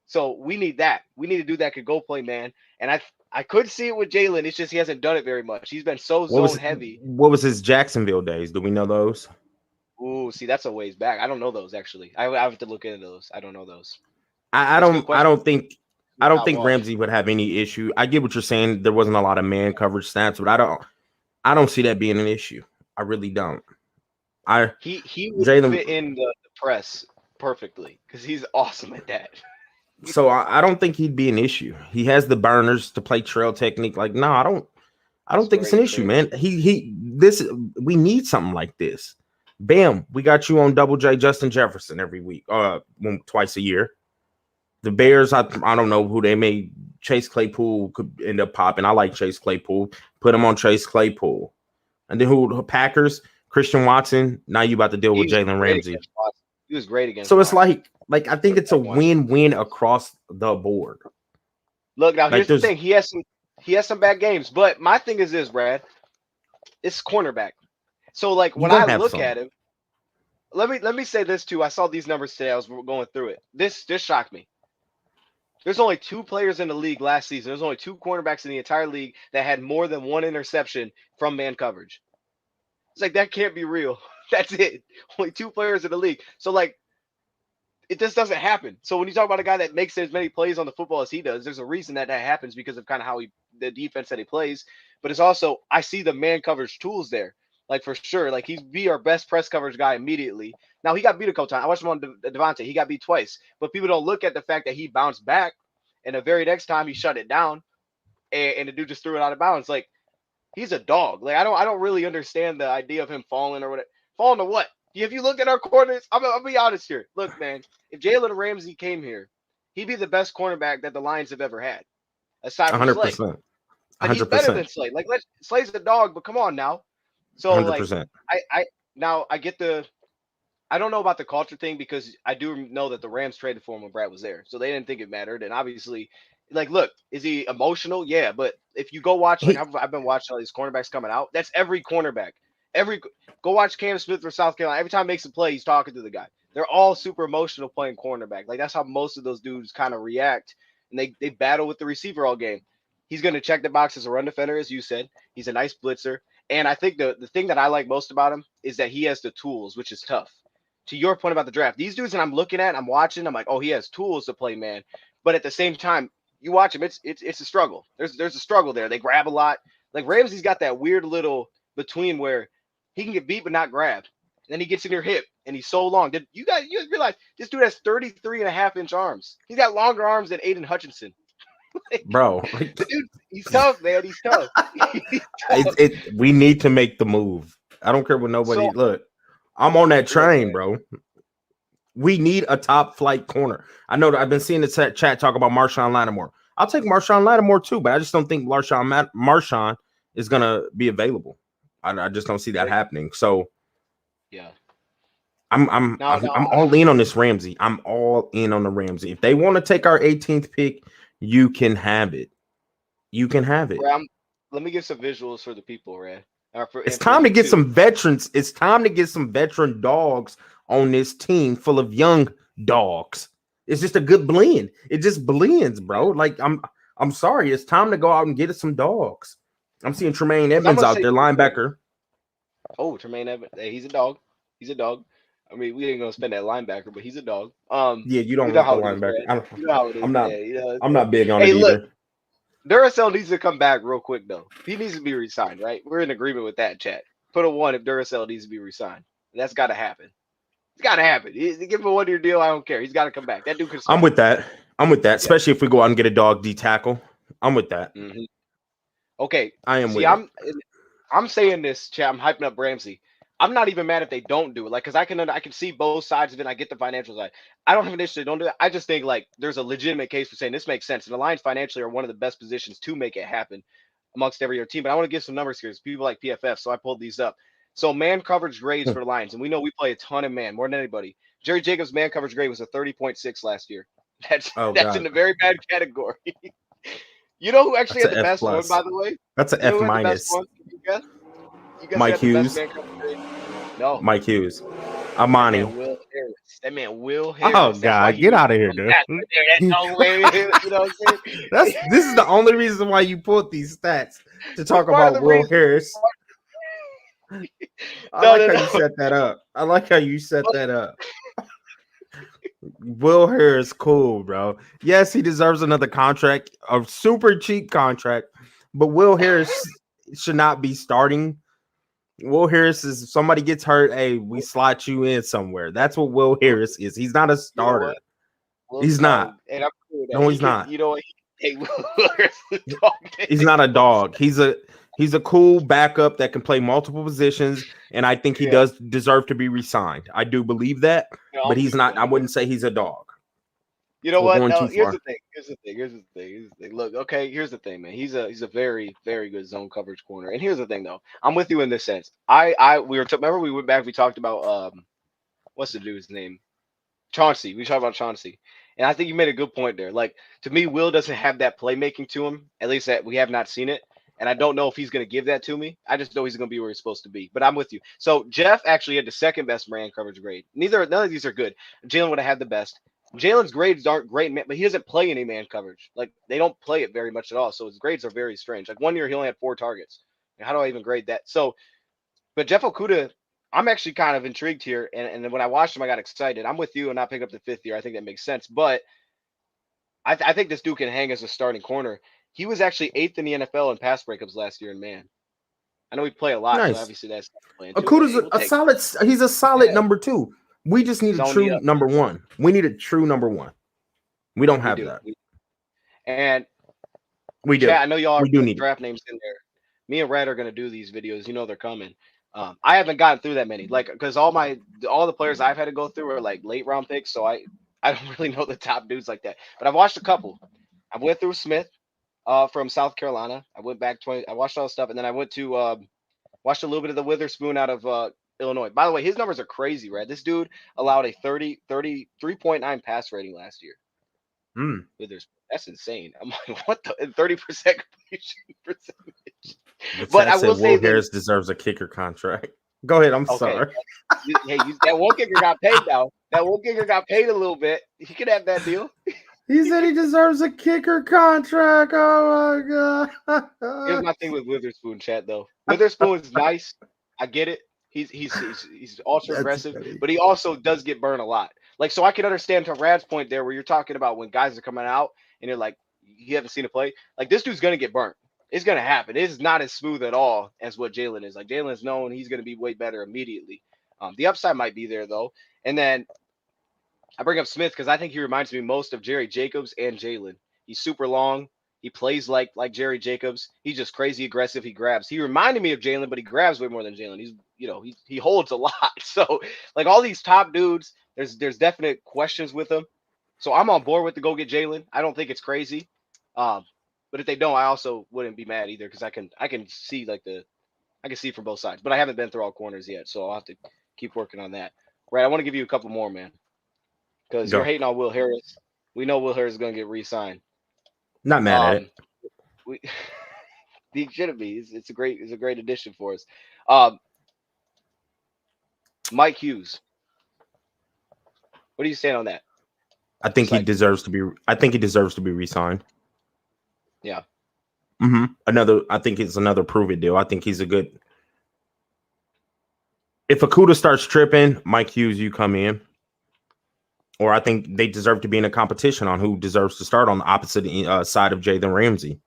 So we need that. We need to do that. Could go play man. And I could see it with Jalen. It's just he hasn't done it very much. He's been so zone heavy. What was his Jacksonville days? Do we know those? Ooh, see, that's a ways back. I don't know those actually. I have to look into those. I don't know those. I don't think Ramsey would have any issue. I get what you're saying. There wasn't a lot of man coverage snaps, but I don't see that being an issue. I really don't. He would fit in the press perfectly because he's awesome at that. So I don't think he'd be an issue. He has the burners to play trail technique. Like, no, I don't think it's an issue, man. We need something like this. Bam, we got you on Double J Justin Jefferson every week, twice a year. The Bears, I don't know who they made. Chase Claypool could end up popping. I like Chase Claypool. Put him on Chase Claypool. And then who? Packers, Christian Watson. Now you about to deal with Jalen Ramsey. He was great against. So it's like I think it's a win-win across the board. Look, now here's the thing. He has some bad games, but my thing is this, Brad. It's cornerback. So like when I look at him, let me say this too. I saw these numbers today. I was going through it. This shocked me. There's only 2 players in the league last season. There's only 2 cornerbacks in the entire league that had more than 1 interception from man coverage. It's like, that can't be real. That's it. Only 2 players in the league. So, like, it just doesn't happen. So when you talk about a guy that makes as many plays on the football as he does, there's a reason that happens because of kind of how the defense that he plays. But it's also, I see the man coverage tools there. Like, for sure. Like, he'd be our best press coverage guy immediately. Now, he got beat a couple times. I watched him on Devontae. He got beat twice. But people don't look at the fact that he bounced back, and the very next time he shut it down, and the dude just threw it out of bounds. Like, he's a dog. Like, I don't really understand the idea of him falling or whatever. Falling to what? If you look at our corners, I'll be honest here. Look, man, if Jalen Ramsey came here, he'd be the best cornerback that the Lions have ever had, aside from Slay. 100%. But he's better 100%. than Slay. Like, Slay's a dog, but come on now. So, like, 100%. I get I don't know about the culture thing because I do know that the Rams traded for him when Brad was there. So they didn't think it mattered. And obviously, like, look, is he emotional? Yeah. But if you go watch, like, I've been watching all these cornerbacks coming out. That's every cornerback. Go watch Cam Smith for South Carolina. Every time he makes a play, he's talking to the guy. They're all super emotional playing cornerback. Like, that's how most of those dudes kind of react. And they battle with the receiver all game. He's going to check the box as a run defender, as you said. He's a nice blitzer. And I think the thing that I like most about him is that he has the tools, which is tough. To your point about the draft, these dudes that I'm looking at, I'm watching, I'm like, oh, he has tools to play, man. But at the same time, you watch him, it's a struggle. There's a struggle there. They grab a lot. Like Ramsey's got that weird little between where he can get beat but not grabbed. And then he gets in your hip and he's so long. Did you realize this dude has 33.5-inch arms? He's got longer arms than Aiden Hutchinson. Bro. Dude, he's tough, man. He's tough. We need to make the move. I don't care what nobody look. I'm on that train, bro. We need a top flight corner. I know that I've been seeing the chat talk about Marshawn Lattimore. I'll take Marshawn Lattimore too, but I just don't think Marshawn is gonna be available. I just don't see that happening. So yeah, I'm all in on this Ramsey. I'm all in on the Ramsey. If they want to take our 18th pick, you can have it. You can have it. Let me give some visuals for the people, Ray. It's time to get some veterans. It's time to get some veteran dogs on this team full of young dogs. It's just a good blend. It just blends, bro. Like I'm sorry. It's time to go out and get some dogs. I'm seeing Tremaine Edmonds out there, linebacker. Oh, Tremaine Edmonds. Hey, he's a dog. He's a dog. I mean, we ain't gonna spend that linebacker, but he's a dog. Yeah, you don't want the linebacker. I'm not big on it either. Look, Duracell needs to come back real quick, though. He needs to be re-signed, right? We're in agreement with that, chat. Put a 1 if Duracell needs to be re-signed. That's got to happen. It's got to happen. Give him a 1-year deal. I don't care. He's got to come back. That dude can start. I'm with that. Especially if we go out and get a dog D tackle. I'm with that. Mm-hmm. Okay. I am I'm saying this, chat. I'm hyping up Ramsey. I'm not even mad if they don't do it. Like, because I can see both sides of it. I get the financial side. I don't have an issue. They don't do it. I just think like there's a legitimate case for saying this makes sense. And the Lions financially are one of the best positions to make it happen amongst every other team. But I want to give some numbers here. It's people like PFF, so I pulled these up. So man coverage grades for the Lions, and we know we play a ton of man, more than anybody. Jerry Jacobs' man coverage grade was a 30.6 last year. That's in the very bad category. You know who actually had the best one, by the way? That's an F minus. You guess Mike Hughes. No. Mike Hughes. Amani. That man Will Harris. Oh God, get out of here, dude. That's no way. You know what I'm saying? This is the only reason why you pulled these stats to talk about Will Harris. I like how you set that up. Will Harris, cool, bro. Yes, he deserves another contract, a super cheap contract, but Will Harris should not be starting. Will Harris is if somebody gets hurt, hey, we slot you in somewhere. That's what Will Harris is. He's not a starter. He's not. And I'm cool with that. No, he's not. You know what? Hey, Will Harris is a dog. He's not a dog. He's a cool backup that can play multiple positions, and I think he does deserve to be re-signed. I do believe that, but he's not. I wouldn't say he's a dog. You know what? No, here's the thing. Look, okay, here's the thing, man. He's a very, very good zone coverage corner. And here's the thing, though. I'm with you in this sense. Remember we went back. We talked about what's the dude's name? Chauncey. We talked about Chauncey, and I think you made a good point there. Like to me, Will doesn't have that playmaking to him. At least that we have not seen it. And I don't know if he's going to give that to me. I just know he's going to be where he's supposed to be. But I'm with you. So Jeff actually had the second best man coverage grade. None of these are good. Jalen would have had the best. Jalen's grades aren't great, but he doesn't play any man coverage. Like they don't play it very much at all. So his grades are very strange. Like 1 year he only had 4 targets. How do I even grade that? So, but Jeff Okudah, I'm actually kind of intrigued here. And then when I watched him, I got excited. I'm with you and not pick up the 5th year. I think that makes sense. But I think this dude can hang as a starting corner. He was actually 8th in the NFL in pass breakups last year in man. I know we play a lot, so obviously that's playing. Okudah's a solid. He's a solid number 2. We just need a true number 1. We need a true number 1. We don't have that. And we do. I know y'all do need draft names in there. Me and Red are going to do these videos. You know they're coming. I haven't gotten through that many, like, because all the players I've had to go through are like late round picks, so I don't really know the top dudes like that. But I've watched a couple. I went through Smith, from South Carolina. I went back 20. I watched all the stuff, and then I went to watched a little bit of the Witherspoon out of Illinois. By the way, his numbers are crazy, right? This dude allowed a 33.9 pass rating last year. Witherspoon. That's insane. I'm like, what the 30% completion percentage? But I will say Harris deserves a kicker contract. Go ahead. I'm sorry. Hey, that one kicker got paid now. That one kicker got paid a little bit. He could have that deal. He said he deserves a kicker contract. Oh my god. Here's my thing with Witherspoon, chat though. Witherspoon is nice. I get it. He's ultra aggressive, but he also does get burned a lot. Like, so I can understand to Rad's point there, where you're talking about when guys are coming out and you're like, you haven't seen a play. Like, this dude's gonna get burnt. It's gonna happen. It's not as smooth at all as what Jalen is. Like, Jalen's known he's gonna be way better immediately. The upside might be there though. And then I bring up Smith because I think he reminds me most of Jerry Jacobs and Jalen. He's super long. He plays like Jerry Jacobs. He's just crazy aggressive. He grabs. He reminded me of Jalen, but he grabs way more than Jalen. He's, he holds a lot. So, like, all these top dudes, there's definite questions with them. So I'm on board with the go get Jalen. I don't think it's crazy. But if they don't, I also wouldn't be mad either, because I can see I can see from both sides. But I haven't been through all corners yet, so I'll have to keep working on that. Right, I want to give you a couple more, man, because you're hating on Will Harris. We know Will Harris is going to get re-signed. Not mad at it. He shouldn't be. It's a great addition for us. Mike Hughes. What do you stand on that? I think he deserves to be. I think he deserves to be re-signed. Yeah. I think it's another prove it deal. I think he's a good. If Okudah starts tripping, Mike Hughes, you come in. Or I think they deserve to be in a competition on who deserves to start on the opposite side of Jalen Ramsey.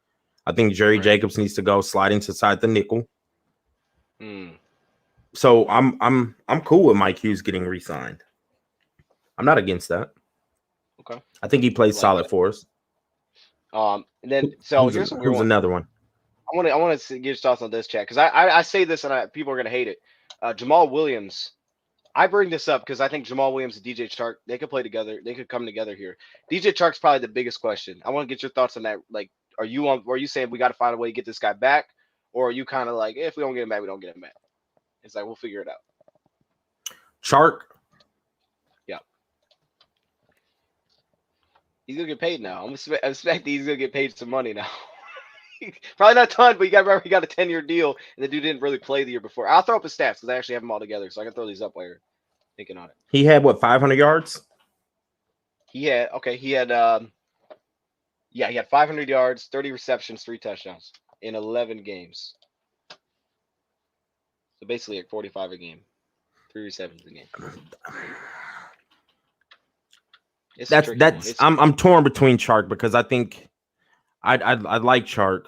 I think Jerry Jacobs needs to go slide inside the nickel. So I'm cool with Mike Hughes getting re-signed. I'm not against that. Okay. I think he plays solid for us. And then here's another one. I want to get your thoughts on this, chat, because I say this and people are gonna hate it. Jamal Williams. I bring this up because I think Jamal Williams and DJ Chark, they could play together. They could come together here. DJ Chark's probably the biggest question. I want to get your thoughts on that. Like, are you saying we got to find a way to get this guy back? Or are you kind of like, if we don't get him back, we don't get him back? It's like, we'll figure it out. Chark? Yeah. He's going to get paid now. I'm expecting he's going to get paid some money now. Probably not a ton, but you got to remember he got a 10-year deal, and the dude didn't really play the year before. I'll throw up his stats because I actually have them all together, so I can throw these up while you're thinking on it. He had, 500 yards? He had 500 yards, 30 receptions, 3 touchdowns in 11 games. So basically like 45 a game, 3 receptions a game. I'm torn between Chark because I think I like Chark.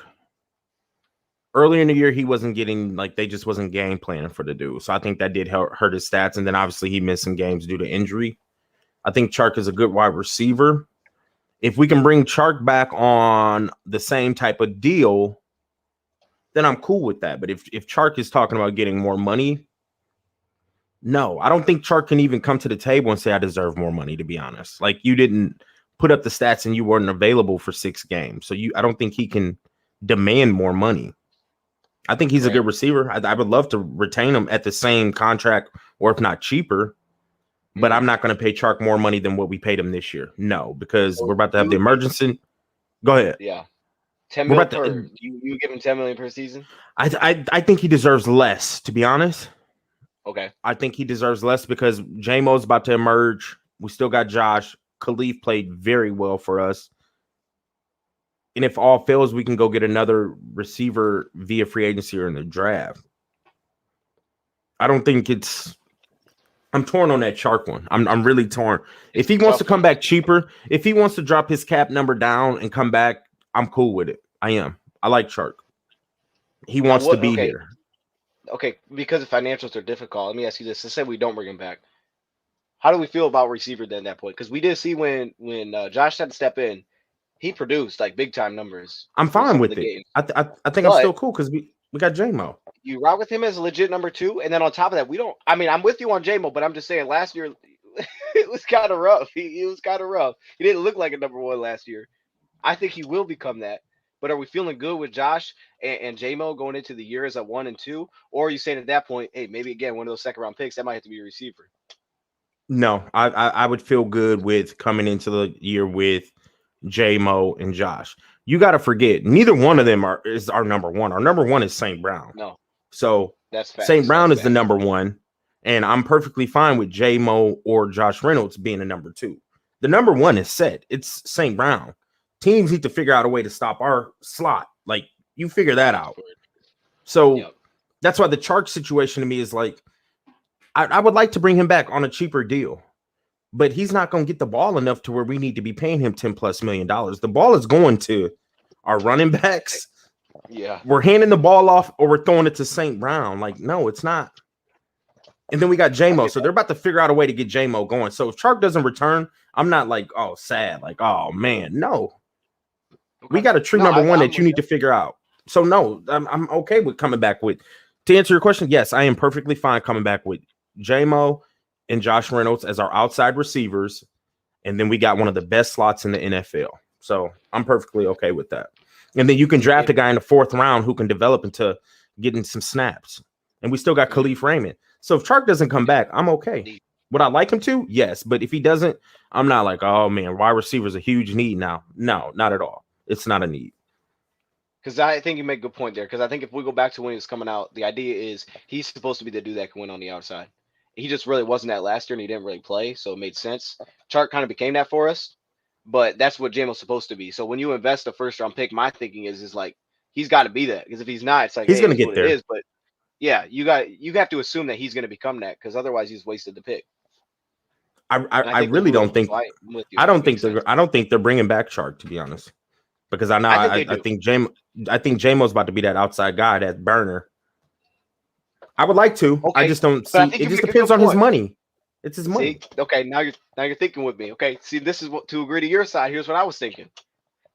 Earlier in the year, he wasn't getting, they just wasn't game planning for the dude. So I think that did hurt his stats. And then obviously he missed some games due to injury. I think Chark is a good wide receiver. If we can bring Chark back on the same type of deal, then I'm cool with that. But if Chark is talking about getting more money, no, I don't think Chark can even come to the table and say I deserve more money, to be honest. Like, you didn't put up the stats and you weren't available for 6 games. So I don't think he can demand more money. I think he's a good receiver. I would love to retain him at the same contract, or if not cheaper. But I'm not going to pay Chark more money than what we paid him this year. No, because we're about to have the emergency. Go ahead. Yeah. 10 million per. You give him 10 million per season? I think he deserves less, to be honest. Okay. I think he deserves less because J-Mo's about to emerge. We still got Josh. Khalif played very well for us. And if all fails, we can go get another receiver via free agency or in the draft. I don't think I'm torn on that Chark one. I'm really torn. If he wants to come back cheaper, if he wants to drop his cap number down and come back, I'm cool with it. I am. I like Chark. He wants to be here. Okay, because the financials are difficult, let me ask you this. Let's say we don't bring him back. How do we feel about receiver then at that point? Because we did see when Josh had to step in, he produced big time numbers. I'm fine with it. I think I'm still cool because we got J-Mo. You rock with him as a legit number 2, and then on top of that, we don't. I mean, I'm with you on J-Mo, but I'm just saying last year it was kind of rough. He was kind of rough. He didn't look like a number 1 last year. I think he will become that. But are we feeling good with Josh and J-Mo going into the year as a 1 and 2, or are you saying at that point, hey, maybe again one of those second round picks that might have to be a receiver? No, I would feel good with coming into the year with J-Mo and Josh. You got to forget, neither one of them is our number 1. Our number 1 is St. Brown. No, So that's facts. St. Brown That's is the facts. number 1, and I'm perfectly fine with J-Mo or Josh Reynolds being a number 2. The number 1 is set. It's St. Brown. Teams need to figure out a way to stop our slot. Like, you figure that out. So that's why the Chark situation to me is like, I would like to bring him back on a cheaper deal, but he's not going to get the ball enough to where we need to be paying him $10+ million. The ball is going to our running backs. Yeah. We're handing the ball off or we're throwing it to St. Brown. Like, no, it's not. And then we got J-Mo. So they're about to figure out a way to get J-Mo going. So if Chark doesn't return, I'm not like, oh, sad. Like, oh, man, no. Okay. We got a true number 1 that you need to figure out. So, no, I'm okay with coming back with. To answer your question, yes, I am perfectly fine coming back with J-Mo and Josh Reynolds as our outside receivers. And then we got one of the best slots in the NFL. So I'm perfectly okay with that. And then you can draft a guy in the 4th round who can develop into getting some snaps. And we still got Khalif Raymond. So if Chark doesn't come back, I'm okay. Would I like him to? Yes. But if he doesn't, I'm not like, oh, man, wide receiver is a huge need now. No, not at all. It's not a need. Because I think you make a good point there. Because I think if we go back to when he was coming out, the idea is he's supposed to be the dude that can win on the outside. He just really wasn't that last year, and he didn't really play, so it made sense. Chark kind of became that for us, but that's what J-Mo's supposed to be. So when you invest a first-round pick, my thinking is like he's got to be that. Because if he's not, it's like he's going to get there. It is, but yeah, you have to assume that he's going to become that, because otherwise he's wasted the pick. I really don't think. I don't think they're bringing back Chark, to be honest. Because I think J-Mo's about to be that outside guy, that burner. I would like to. Okay. I just don't see. It just depends on his money. It's his money. See? Okay, now you're thinking with me. Okay, see, this is what, to agree to your side. Here's what I was thinking.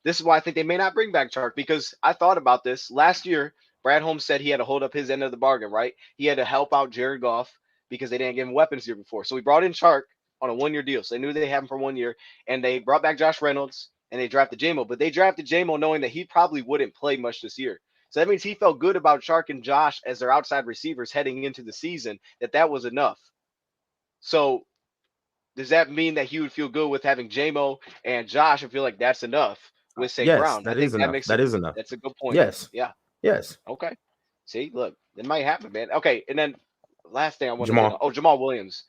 This is why I think they may not bring back Chark, because I thought about this last year. Brad Holmes said he had to hold up his end of the bargain, right? He had to help out Jared Goff because they didn't give him weapons the year before. So we brought in Chark on a 1-year deal. So they knew they had him for 1 year, and they brought back Josh Reynolds. And they drafted J-Mo, but they drafted J-Mo knowing that he probably wouldn't play much this year. So that means he felt good about Chark and Josh as their outside receivers heading into the season, that was enough. So does that mean that he would feel good with having J-Mo and Josh and feel like that's enough with St. Brown? That is enough. That is enough. That's a good point. Yes. Yeah. Yes. Okay. See, look, it might happen, man. Okay, and then last thing I want to know. Jamal Williams.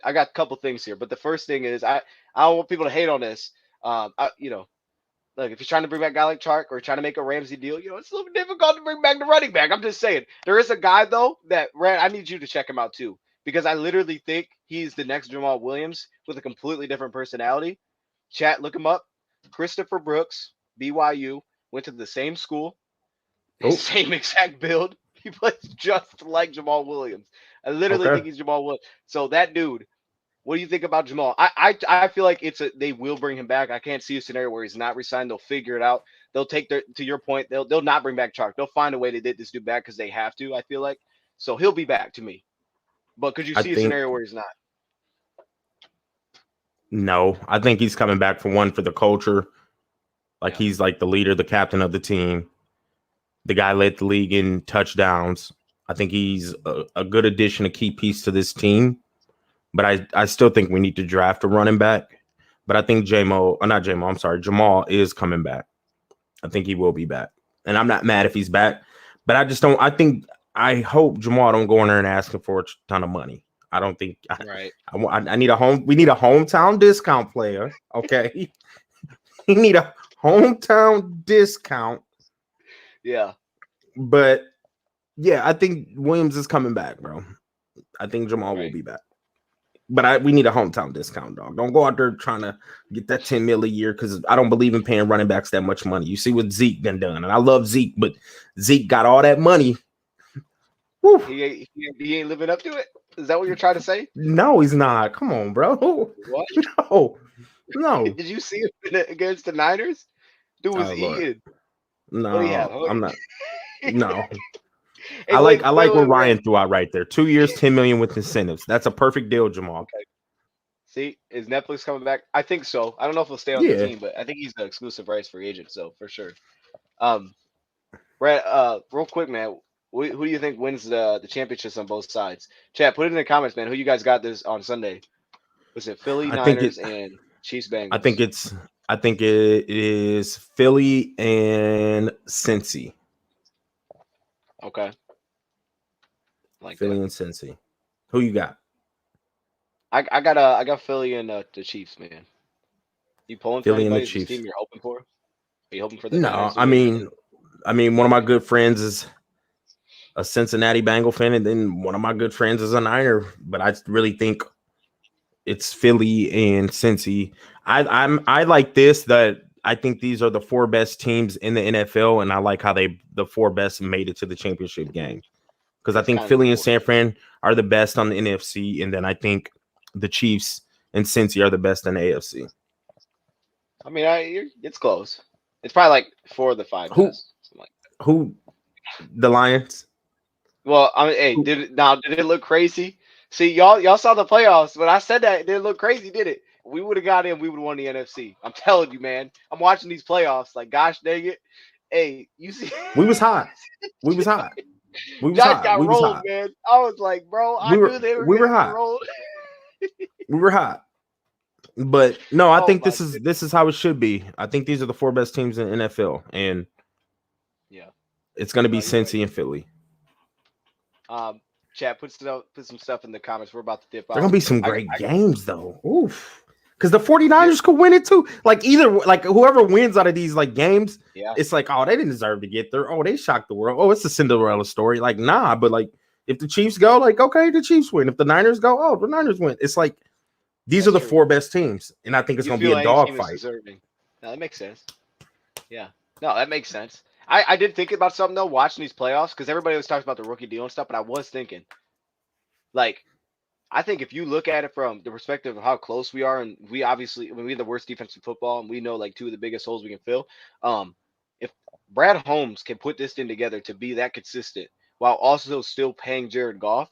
I got a couple things here, but the first thing is I don't want people to hate on this. Look, if you're trying to bring back a guy like Chark or trying to make a Ramsey deal, it's a little difficult to bring back the running back. I'm just saying. There is a guy, though, that I need you to check him out, too, because I literally think he's the next Jamal Williams with a completely different personality. Chat, look him up. Christopher Brooks, BYU, went to the same school, same exact build. He plays just like Jamal Williams. I literally think he's Jamal Williams. So that dude. What do you think about Jamal? I feel like they will bring him back. I can't see a scenario where he's not resigned. They'll figure it out. They'll take to your point, they'll not bring back Chark. They'll find a way to get this dude back because they have to, I feel like. So he'll be back to me. But could you see a scenario where he's not? No, I think he's coming back for the culture. Like he's like the leader, the captain of the team. The guy led the league in touchdowns. I think he's a good addition, a key piece to this team. But I still think we need to draft a running back. But I think Jamal is coming back. I think he will be back. And I'm not mad if he's back. But I hope Jamal don't go in there and ask him for a ton of money. I don't think I need we need a hometown discount player. Okay. We need a hometown discount. Yeah. But yeah, I think Williams is coming back, bro. I think Jamal will be back. But we need a hometown discount, dog. Don't go out there trying to get that $10 million a year because I don't believe in paying running backs that much money. You see what Zeke done, and I love Zeke, but Zeke got all that money. Woo. He ain't living up to it. Is that what you're trying to say? No, he's not. Come on, bro. What? No. Did you see him against the Niners? Dude was eating. No, I'm not. No. Hey, I like what wait, Ryan threw out right there. 2 years, 10 million with incentives. That's a perfect deal, Jamal. Okay. See, is Netflix coming back? I think so. I don't know if he'll stay on the Yeah. team, but I think he's the exclusive rights free agent, so for sure. Um, Brad, real quick, man, who do you think wins the championships on both sides? Chat, put it in the comments, man. Who you guys got this on Sunday? Was it Philly, I think Niners, and Chiefs, I think Bengals? it is Philly and Cincy. Okay, like Philly that. and Cincy. Who you got? I got Philly and the Chiefs, man. You pulling for Philly and the anybody? Is this team Chiefs. you're hoping for? Are you hoping for the No, Niners to win? one of my good friends is a Cincinnati Bengal fan, and then one of my good friends is a Niner. But I really think it's Philly and Cincy. I like this, that I think these are the 4 best teams in the NFL, and I like how the 4 best made it to the championship game. Because I That's think kind of Philly and cool. San Fran are the best on the NFC, and then I think the Chiefs and Cincy are the best in the AFC. I mean, it's close. It's probably like 4 of the 5 Who best. Something like who the Lions? Well, I mean, hey, did it look crazy? See, y'all saw the playoffs. When I said that, it didn't look crazy, did it? We would have got in, we would have won the NFC. I'm telling you, man. I'm watching these playoffs. Like, gosh dang it. Hey, you see, We was hot. We was hot. We was Giants hot. got We was rolled, hot. man. I was like, bro, I knew they were We were gonna get hot. rolled. We were hot. But no, I Oh think my this is how it should be. I think these are the 4 best teams in NFL, and yeah, it's going to be no, you're right. Cincy and Philly. Chat, put some stuff in the comments. We're about to dip out. There are going to be some great games though. Oof. Because the 49ers could win it too. Like whoever wins out of these like games, it's like, oh, they didn't deserve to get there. Oh, they shocked the world. Oh, it's a Cinderella story. Like, nah, but like if the Chiefs go, like, okay, the Chiefs win. If the Niners go, oh, the Niners win. It's like these are the 4 best teams, and I think it's going to be a dogfight. No, that makes sense. Yeah, no, that makes sense. I did think about something though, watching these playoffs, because everybody was talking about the rookie deal and stuff, but I was thinking, like, I think if you look at it from the perspective of how close we are, and we obviously, when we have the worst defense in football, and we know like 2 of the biggest holes we can fill, if Brad Holmes can put this thing together to be that consistent while also still paying Jared Goff,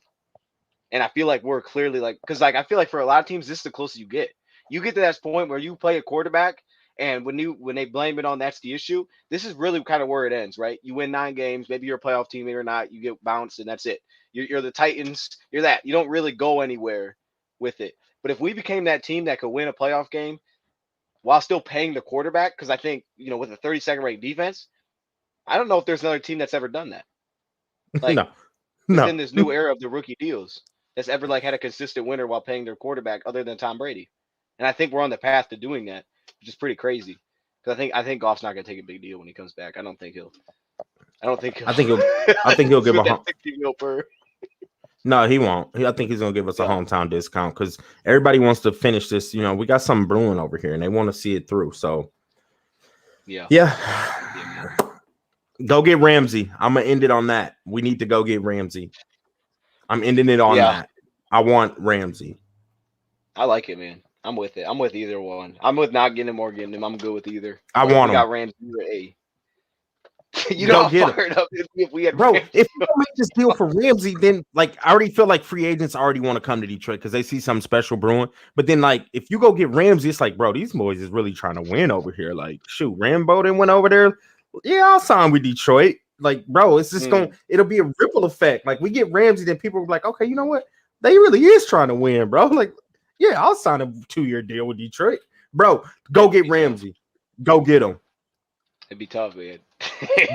and I feel like we're clearly like, because like I feel like for a lot of teams, this is the closest you get. You get to that point where you play a quarterback, and when they blame it on that's the issue, this is really kind of where it ends, right? You win 9 games, maybe you're a playoff team, maybe or not, you get bounced, and that's it. You're the Titans, you're that. You don't really go anywhere with it. But if we became that team that could win a playoff game while still paying the quarterback, because I think, with a 32nd ranked defense, I don't know if there's another team that's ever done that. Like, no. Within this new era of the rookie deals, that's ever like had a consistent winner while paying their quarterback other than Tom Brady. And I think we're on the path to doing that, which is pretty crazy. Because I think Goff's not going to take a big deal when he comes back. I think he'll. I think he'll give a 60 mil per. No, he won't. I think he's gonna give us a hometown discount because everybody wants to finish this. We got something brewing over here, and they want to see it through. So, yeah. Go get Ramsey. I'm gonna end it on that. We need to go get Ramsey. I'm ending it on that. I want Ramsey. I like it, man. I'm with it. I'm with either one. I'm with not getting him or getting him. I'm good with either. I want him. Got Ramsey or A. You know how fired up if we had Bro, if you don't make this deal for Ramsey, then like I already feel like free agents already want to come to Detroit because they see something special brewing. But then like if you go get Ramsey, it's like, bro, these boys is really trying to win over here. Like, shoot, Rambo didn't win over there. Yeah, I'll sign with Detroit. Like, bro, it's just it'll be a ripple effect. Like, we get Ramsey, then people are like, okay, you know what? They really is trying to win, bro. Like, yeah, I'll sign a 2-year deal with Detroit. Bro, go get Ramsey. Go get him. It'd be tough, man.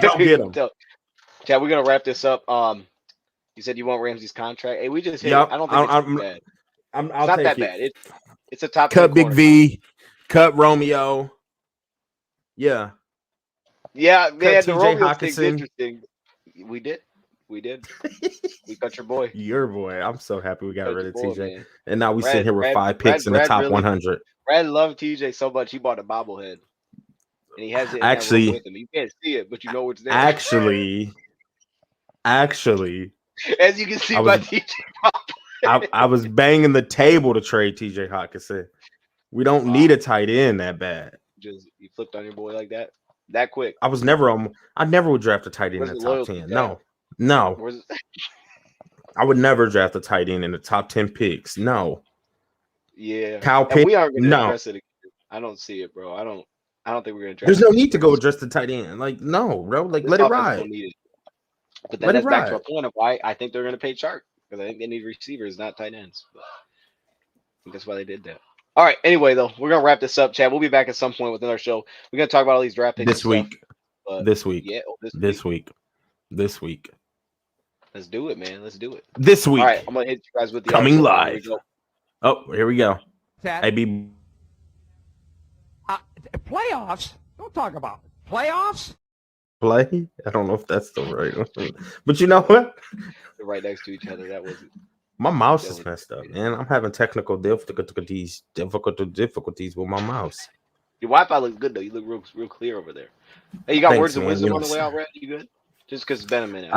Go get him. Chad, we're gonna wrap this up. You said you want Ramsey's contract. Hey, we just hit it. I don't think it's bad. It's not that bad. It's a top cut Big V, cut Romeo. Yeah. Yeah, man. The Romeo thing's interesting. We did. We got your boy. Your boy. I'm so happy we got rid of TJ. Man. And now we sit here with 5 picks in the top really, 100. Brad loved TJ so much he bought a bobblehead. And he has it actually with him. You can't see it, but you know it's there. Actually, as you can see by TJ. I was banging the table to trade TJ Hawkinson. We don't need a tight end that bad. You flipped on your boy like that quick. I never would draft a tight end in the top 10. No. No, Where's I would never draft a tight end in the top 10 picks. No. yeah, Kyle and Pitt. we aren't going to No. address it. I don't see it, bro. I don't think we're going to There's draft. no need to go address the tight end. Like, no, bro. Like, This let it offense ride. don't need it. But then Let it that's back to ride. our point of why I think they're going to pay Chark, because I think they need receivers, not tight ends. But I think that's why they did that. All right. Anyway, though, we're gonna wrap this up, Chad. We'll be back at some point with another show. We're gonna talk about all these draft picks This and stuff. week. But This week. yeah, This week. This week. Let's do it, man. Let's do it. This week. All right, I'm gonna hit you guys with the Coming outro. live. Here we go. Oh, here we go. That AB. playoffs? Don't talk about it. Playoffs? Play? I don't know if that's the right one. But you know what? They're right next to each other. That wasn't. My mouse is messed up, man. I'm having technical difficulties with my mouse. Your Wi-Fi looks good though. You look real clear over there. Hey, you got Thanks, words of man. wisdom You on know, the way out, Brad? You good? Just because it's been a minute.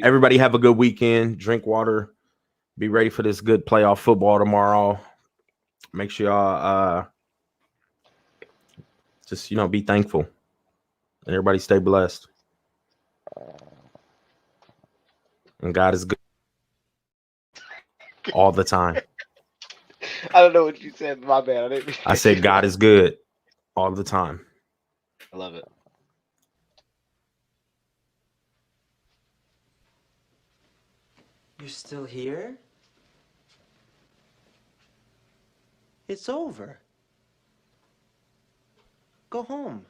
everybody have a good weekend. Drink water. Be ready for this good playoff football tomorrow. Make sure y'all just be thankful. And everybody stay blessed. And God is good all the time. I don't know what you said. My bad. I said God is good all the time. I love it. You're still here? It's over. Go home.